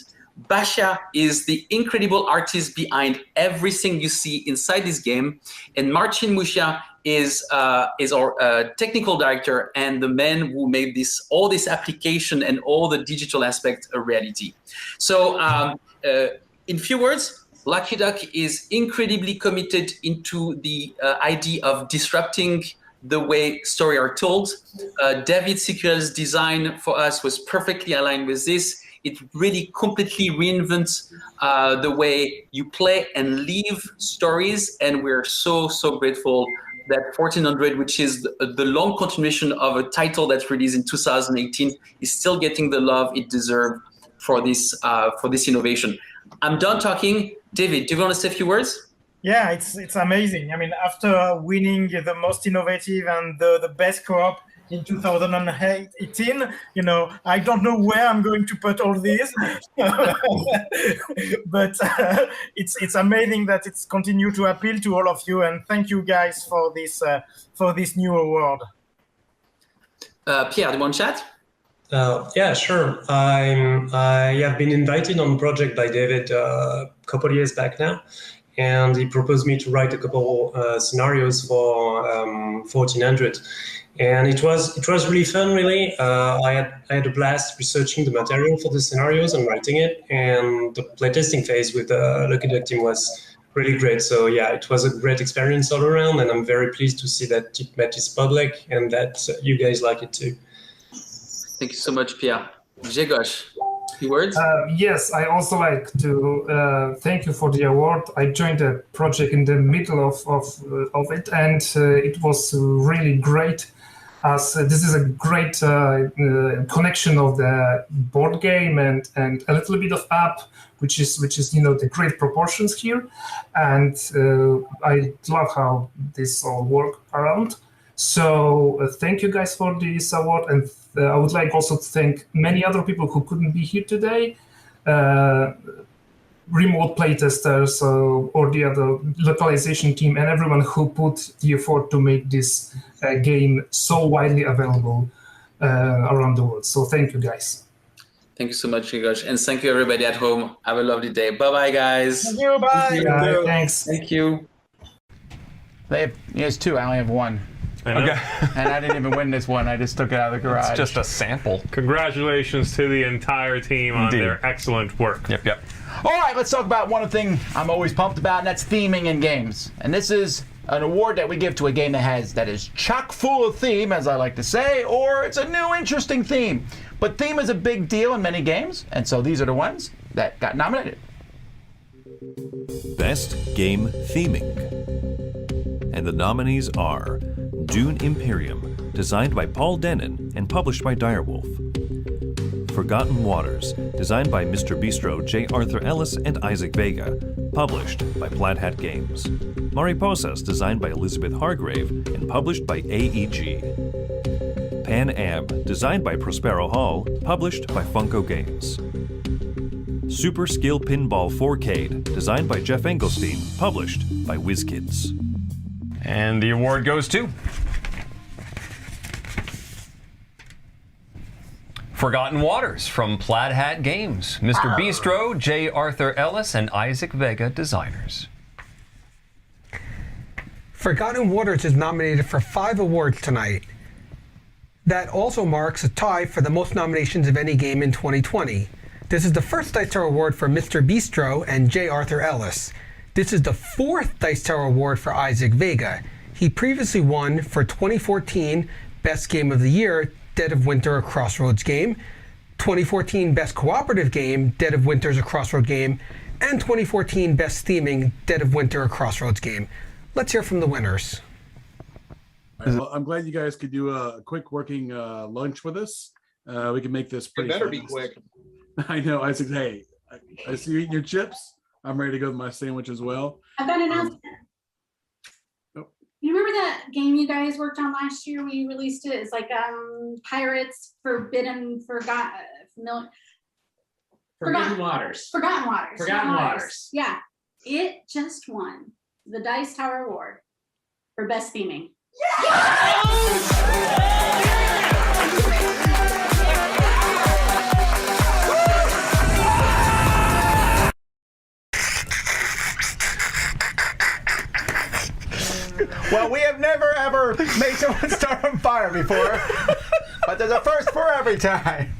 Speaker 8: Basia is the incredible artist behind everything you see inside this game, and Marcin Musia is our technical director and the man who made all this application and all the digital aspect a reality. So, in few words, Lucky Duck is incredibly committed into the idea of disrupting the way stories are told. David Sikurel's design for us was perfectly aligned with this. It really completely reinvents the way you play and live stories, and we're so grateful that 1400, which is the long continuation of a title that's released in 2018, is still getting the love it deserves for this innovation. I'm done talking. David, do you want to say a few words?
Speaker 11: Yeah, it's amazing. I mean, after winning the most innovative and the best co-op in 2018, I don't know where I'm going to put all these, but it's amazing that it's continued to appeal to all of you, and thank you guys for this new award.
Speaker 8: Pierre, do you want to chat?
Speaker 12: Yeah, sure. I have been invited on a project by David a couple of years back now, and he proposed me to write a couple scenarios for 1400. And it was really fun, really. I had a blast researching the material for the scenarios and writing it, and the playtesting phase with the Lucky Duck team was really great. So yeah, it was a great experience all around, and I'm very pleased to see that it is public and that you guys like it too.
Speaker 8: Thank you so much, Pierre. Grzegorz, few words?
Speaker 11: Yes, I also like to thank you for the award. I joined the project in the middle of it, and it was really great. As this is a great connection of the board game and a little bit of app, which is the great proportions here, and I love how this all work around. So thank you guys for this award, and I would like also to thank many other people who couldn't be here today. Remote playtesters or the other localization team and everyone who put the effort to make this game so widely available around the world. So thank you guys.
Speaker 8: Thank you so much, Grzegorz, and thank you everybody at home. Have a lovely day. Bye-bye, guys.
Speaker 11: Thank you. Bye. Bye. Thanks.
Speaker 8: Thank you.
Speaker 2: There's two. I only have one.
Speaker 3: Okay.
Speaker 2: And I didn't even win this one. I just took it out of the garage.
Speaker 4: It's just a sample.
Speaker 3: Congratulations to the entire team on their excellent work.
Speaker 4: Yep.
Speaker 2: All right, let's talk about one thing I'm always pumped about, and that's theming in games. And this is an award that we give to a game that is chock full of theme, as I like to say, or it's a new interesting theme. But theme is a big deal in many games, and so these are the ones that got nominated.
Speaker 6: Best Game Theming. And the nominees are Dune Imperium, designed by Paul Dennen and published by Direwolf. Forgotten Waters, designed by Mr. Bistro, J. Arthur Ellis, and Isaac Vega, published by Plaid Hat Games. Mariposas, designed by Elizabeth Hargrave and published by AEG. Pan Am, designed by Prospero Hall, published by Funko Games. Super Skill Pinball 4K, designed by Jeff Engelstein, published by WizKids.
Speaker 4: And the award goes to Forgotten Waters from Plaid Hat Games, Mr. Bistro, J. Arthur Ellis, and Isaac Vega designers.
Speaker 5: Forgotten Waters is nominated for 5 awards tonight. That also marks a tie for the most nominations of any game in 2020. This is the first Dice Tower Award for Mr. Bistro and J. Arthur Ellis. This is the 4th Dice Tower Award for Isaac Vega. He previously won for 2014 Best Game of the Year, Dead of Winter, a Crossroads game, 2014 Best Cooperative Game, Dead of Winter, a Crossroads game, and 2014 Best Theming, Dead of Winter, a Crossroads game. Let's hear from the winners.
Speaker 13: Right, well, I'm glad you guys could do a quick working lunch with us. We can make this pretty.
Speaker 14: It better
Speaker 13: fast.
Speaker 14: be quick.
Speaker 13: I know. I said, hey, I see you eating your chips. I'm ready to go with my sandwich as well.
Speaker 15: I've got an announcement. You remember that game you guys worked on last year? We released it. It's like Pirates Forbidden Forgotten
Speaker 16: Waters.
Speaker 15: Forgotten Waters.
Speaker 16: Forgotten Waters.
Speaker 15: Yeah, it just won the Dice Tower Award for Best Theming.
Speaker 2: Well, we have never, ever made someone start on fire before, but there's a first for every time.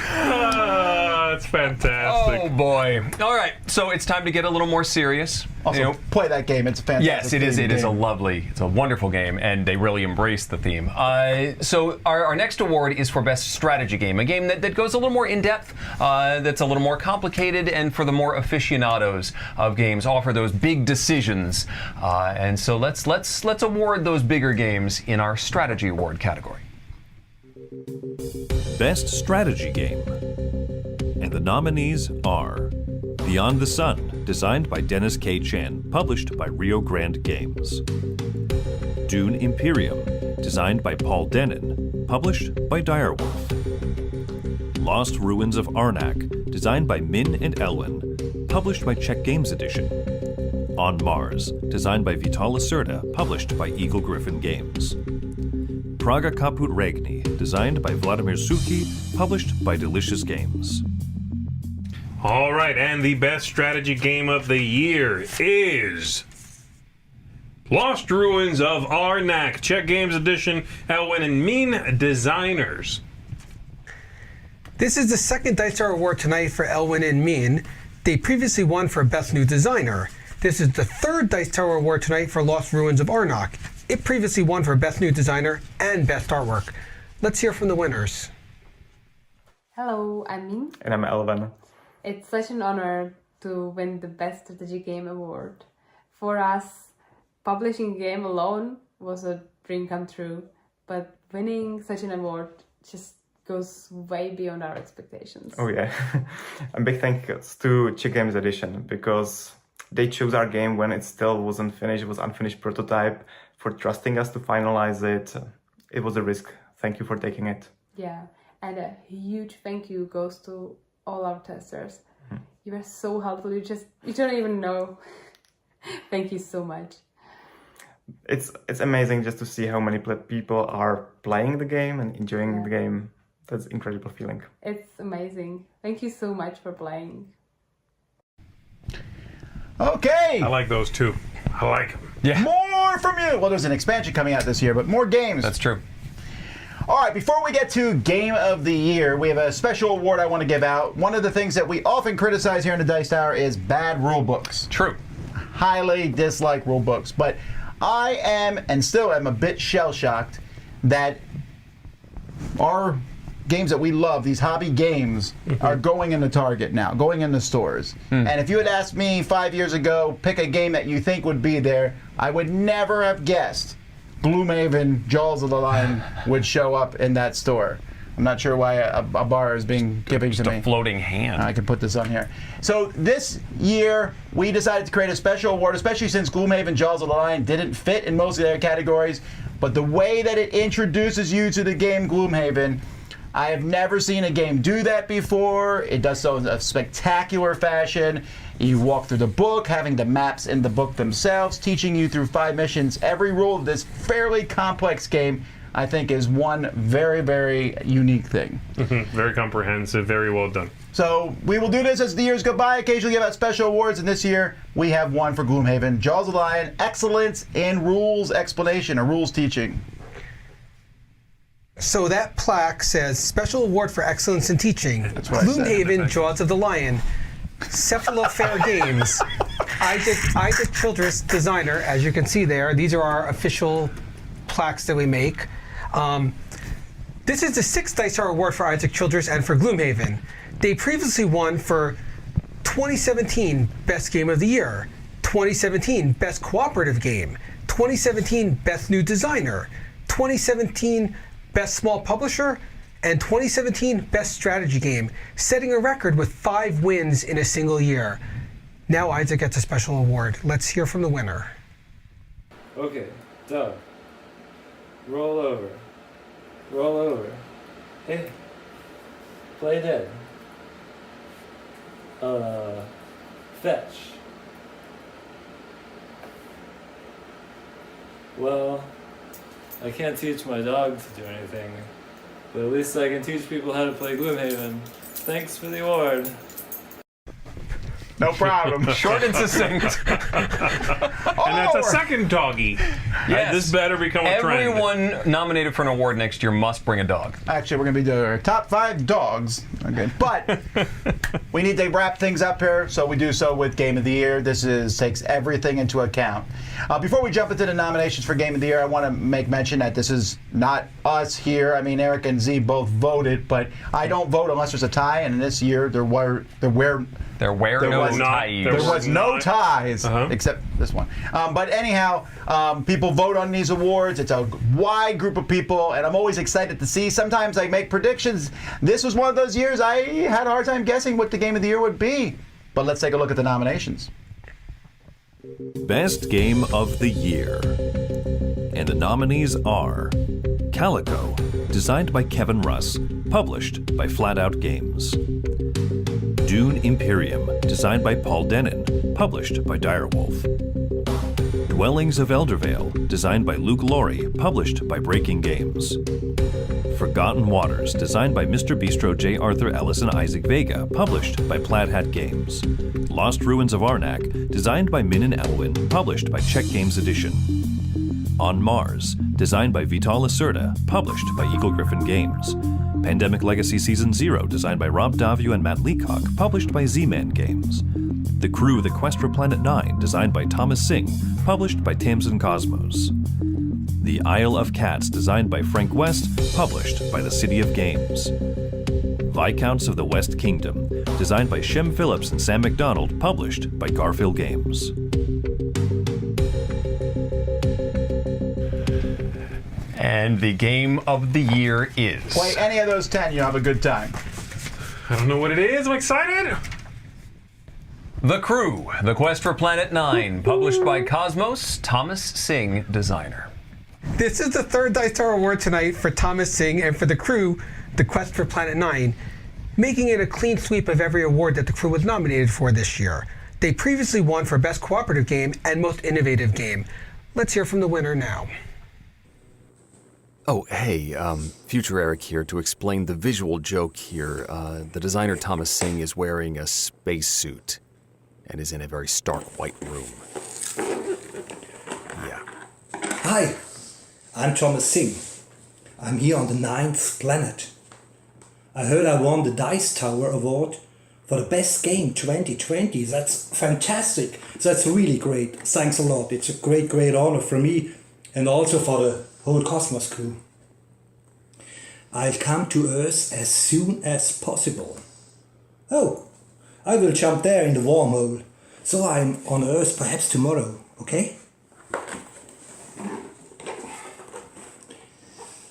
Speaker 3: That's fantastic.
Speaker 4: Oh, boy. All right, so it's time to get a little more serious.
Speaker 2: Also, play that game. It's a fantastic
Speaker 4: Yes, it is. It is it's a wonderful game, and they really embrace the theme. So our next award is for Best Strategy Game, a game that goes a little more in-depth, that's a little more complicated, and for the more aficionados of games, offer those big decisions. And so let's award those bigger games in our Strategy Award category.
Speaker 6: Best Strategy Game. And the nominees are Beyond the Sun, designed by Dennis K. Chen, published by Rio Grande Games. Dune Imperium, designed by Paul Dennen, published by Direwolf. Lost Ruins of Arnak, designed by Min and Elwin, published by Czech Games Edition. On Mars, designed by Vital Lacerda, published by Eagle Griffin Games. Praga Kaput Regni, designed by Vladimir Suki, published by Delicious Games.
Speaker 3: All right, and the best strategy game of the year is Lost Ruins of Arnak, Czech Games Edition, Elwin and Min designers.
Speaker 5: This is the second Dice Star Award tonight for Elwin and Min. They previously won for Best New Designer. This is the third Dice Tower Award tonight for Lost Ruins of Arnak. It previously won for Best New Designer and Best Artwork. Let's hear from the winners.
Speaker 14: Hello, I'm Min.
Speaker 16: And I'm Elvin.
Speaker 14: It's such an honor to win the Best Strategy Game Award. For us, publishing a game alone was a dream come true, but winning such an award just goes way beyond our expectations.
Speaker 16: Oh yeah. A big thanks to Czech Games Edition, because they chose our game when it still wasn't finished. It was unfinished prototype, for trusting us to finalize it. It was a risk. Thank you for taking it.
Speaker 14: Yeah, and a huge thank you goes to all our testers. You were so helpful. You don't even know. Thank you so much.
Speaker 16: It's amazing just to see how many people are playing the game and enjoying the game. That's an incredible feeling.
Speaker 14: It's amazing. Thank you so much for playing.
Speaker 2: Okay.
Speaker 3: I like those too. I like them.
Speaker 2: Yeah. More from you. Well, there's an expansion coming out this year, but more games.
Speaker 4: That's true.
Speaker 2: All right, before we get to Game of the Year, we have a special award I want to give out. One of the things that we often criticize here in the Dice Tower is bad rule books.
Speaker 4: True.
Speaker 2: Highly dislike rule books, but I am, and still am, a bit shell-shocked that our games that we love, these hobby games, are going into Target now, going into stores. And if you had asked me 5 years ago, pick a game that you think would be there, I would never have guessed Gloomhaven, Jaws of the Lion would show up in that store. I'm not sure why a bar is being given to me.
Speaker 4: Just a floating hand.
Speaker 2: I can put this on here. So this year, we decided to create a special award, especially since Gloomhaven, Jaws of the Lion didn't fit in most of their categories. But the way that it introduces you to the game Gloomhaven, I have never seen a game do that before. It does so in a spectacular fashion. You walk through the book, having the maps in the book themselves, teaching you through 5 missions. Every rule of this fairly complex game, I think, is one very, very unique thing.
Speaker 3: Very comprehensive, very well done.
Speaker 2: So we will do this as the years go by, occasionally give out special awards, and this year we have one for Gloomhaven, Jaws of the Lion, Excellence in Rules Explanation, or Rules Teaching.
Speaker 5: So that plaque says Special Award for Excellence in Teaching, Gloomhaven, Jaws of the Lion, Cephalofair Games, Isaac Childress Designer, as you can see there. These are our official plaques that we make. This is the 6th Dice Star Award for Isaac Childress and for Gloomhaven. They previously won for 2017 Best Game of the Year, 2017 Best Cooperative Game, 2017 Best New Designer, 2017 Best Small Publisher, and 2017 Best Strategy Game, setting a record with 5 wins in a single year. Now Isaac gets a special award. Let's hear from the winner.
Speaker 17: Okay, Doug. Roll over. Roll over. Hey. Play dead. Fetch. Well, I can't teach my dog to do anything, but at least I can teach people how to play Gloomhaven. Thanks for the award.
Speaker 2: No problem.
Speaker 4: Short and succinct.
Speaker 3: And that's a second doggy.
Speaker 4: Yes.
Speaker 3: This better become a trend.
Speaker 4: Everyone nominated for an award next year must bring a dog.
Speaker 2: Actually, we're going to be doing our top 5 dogs. Okay, but we need to wrap things up here, so we do so with Game of the Year. This takes everything into account. Before we jump into the nominations for Game of the Year, I want to make mention that this is not us here. I mean, Eric and Z both voted, but I don't vote unless there's a tie, and this year there was no ties, except this one. But anyhow, people vote on these awards. It's a wide group of people, and I'm always excited to see. Sometimes I make predictions. This was one of those years I had a hard time guessing what the Game of the Year would be. But let's take a look at the nominations.
Speaker 6: Best Game of the Year. And the nominees are Calico, designed by Kevin Russ, published by Flat Out Games. Dune Imperium, designed by Paul Denon, published by Direwolf. Dwellings of Eldervale, designed by Luke Laurie, published by Breaking Games. Forgotten Waters, designed by Mr. Bistro J. Arthur Ellis and Isaac Vega, published by Plaid Hat Games. Lost Ruins of Arnak, designed by Min and Elwin, published by Czech Games Edition. On Mars, designed by Vital Lacerda, published by Eagle Griffin Games. Pandemic Legacy Season 0, designed by Rob Daviau and Matt Leacock, published by Z-Man Games. The Crew, The Quest for Planet 9, designed by Thomas Singh, published by Tamsin Cosmos. The Isle of Cats, designed by Frank West, published by the City of Games. Viscounts of the West Kingdom, designed by Shem Phillips and Sam McDonald, published by Garfield Games.
Speaker 4: And the game of the year is...
Speaker 2: Play any of those 10, you'll have a good time.
Speaker 3: I don't know what it is. I'm excited.
Speaker 4: The Crew, The Quest for Planet 9, published by Cosmos, Thomas Singh, designer.
Speaker 5: This is the third Dice Tower Award tonight for Thomas Singh and for The Crew, The Quest for Planet 9, making it a clean sweep of every award that The Crew was nominated for this year. They previously won for Best Cooperative Game and Most Innovative Game. Let's hear from the winner now.
Speaker 18: Oh, hey, Future Eric here to explain the visual joke here. The designer Thomas Singh is wearing a spacesuit and is in a very stark white room. Yeah.
Speaker 19: Hi, I'm Thomas Singh. I'm here on the 9th planet. I heard I won the Dice Tower Award for the best game 2020. That's fantastic. That's really great. Thanks a lot. It's a great, great honor for me and also for the whole Cosmos crew. I'll come to Earth as soon as possible. Oh, I will jump there in the wormhole. So I'm on Earth perhaps tomorrow, okay?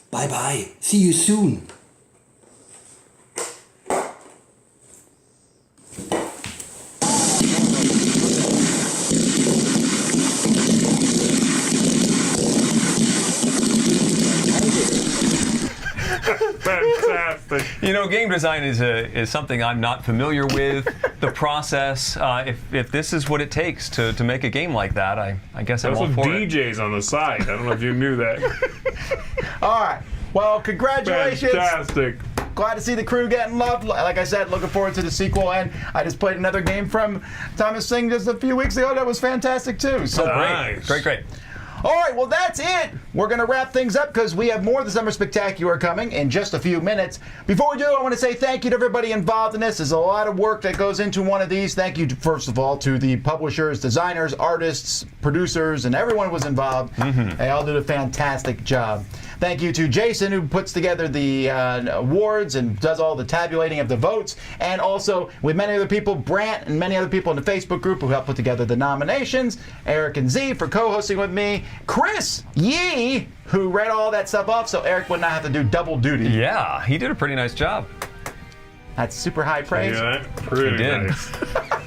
Speaker 19: Bye-bye. See you soon.
Speaker 3: Fantastic.
Speaker 4: You know, game design is something I'm not familiar with. The process, if this is what it takes to make a game like that, I guess I'm
Speaker 3: There's
Speaker 4: all
Speaker 3: some
Speaker 4: for it.
Speaker 3: DJs on the side. I don't know if you knew that.
Speaker 2: All right. Well, congratulations.
Speaker 3: Fantastic.
Speaker 2: Glad to see The Crew getting loved. Like I said, looking forward to the sequel. And I just played another game from Thomas Singh just a few weeks ago that was fantastic too. So
Speaker 4: Nice. Great.
Speaker 2: All right, well, that's it. We're going to wrap things up because we have more of the Summer Spectacular coming in just a few minutes. Before we do, I want to say thank you to everybody involved in this. There's a lot of work that goes into one of these. Thank you, first of all, to the publishers, designers, artists, producers, and everyone who was involved. They all did a fantastic job. Thank you to Jason, who puts together the awards and does all the tabulating of the votes. And also with many other people, Brant and many other people in the Facebook group who helped put together the nominations. Eric and Z for co-hosting with me. Chris Yee, who read all that stuff off so Eric would not have to do double duty.
Speaker 4: Yeah, he did a pretty nice job.
Speaker 2: That's super high praise.
Speaker 3: Yeah, pretty nice.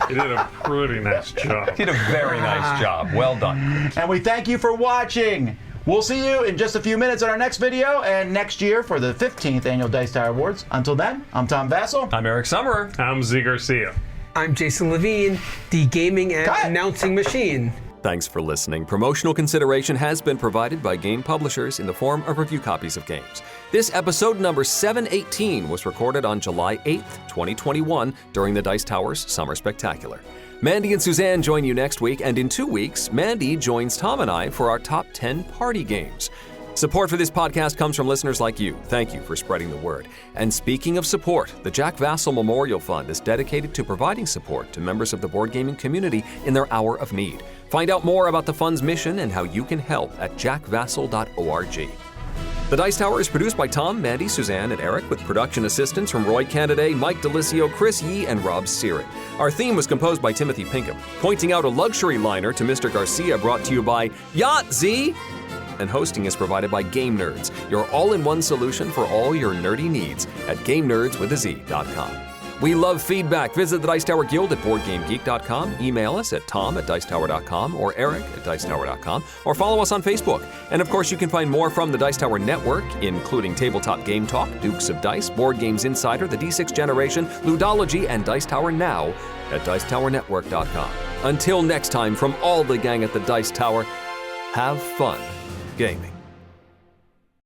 Speaker 3: He did a pretty nice job.
Speaker 4: He did a very nice job. Well done.
Speaker 2: And we thank you for watching. We'll see you in just a few minutes on our next video and next year for the 15th Annual Dice Tower Awards. Until then, I'm Tom Vassell.
Speaker 4: I'm Eric Summerer.
Speaker 3: I'm Z Garcia.
Speaker 5: I'm Jason Levine, the gaming and announcing machine.
Speaker 18: Thanks for listening. Promotional consideration has been provided by game publishers in the form of review copies of games. This episode number 718 was recorded on July 8th, 2021 during the Dice Tower's Summer Spectacular. Mandy and Suzanne join you next week, and in 2 weeks, Mandy joins Tom and I for our top 10 party games. Support for this podcast comes from listeners like you. Thank you for spreading the word. And speaking of support, the Jack Vassell Memorial Fund is dedicated to providing support to members of the board gaming community in their hour of need. Find out more about the fund's mission and how you can help at jackvassell.org. The Dice Tower is produced by Tom, Mandy, Suzanne, and Eric with production assistance from Roy Cannaday, Mike Delisio, Chris Yee, and Rob Searing. Our theme was composed by Timothy Pinkham. Pointing out a luxury liner to Mr. Garcia brought to you by Yacht Z. And hosting is provided by Game Nerds, your all-in-one solution for all your nerdy needs at GameNerdsWithAZ.com. We love feedback. Visit the Dice Tower Guild at BoardGameGeek.com. Email us at tom@Dicetower.com or eric@Dicetower.com, or follow us on Facebook. And of course, you can find more from the Dice Tower Network, including Tabletop Game Talk, Dukes of Dice, Board Games Insider, the D6 Generation, Ludology, and Dice Tower Now at DicetowerNetwork.com. Until next time, from all the gang at the Dice Tower, have fun gaming.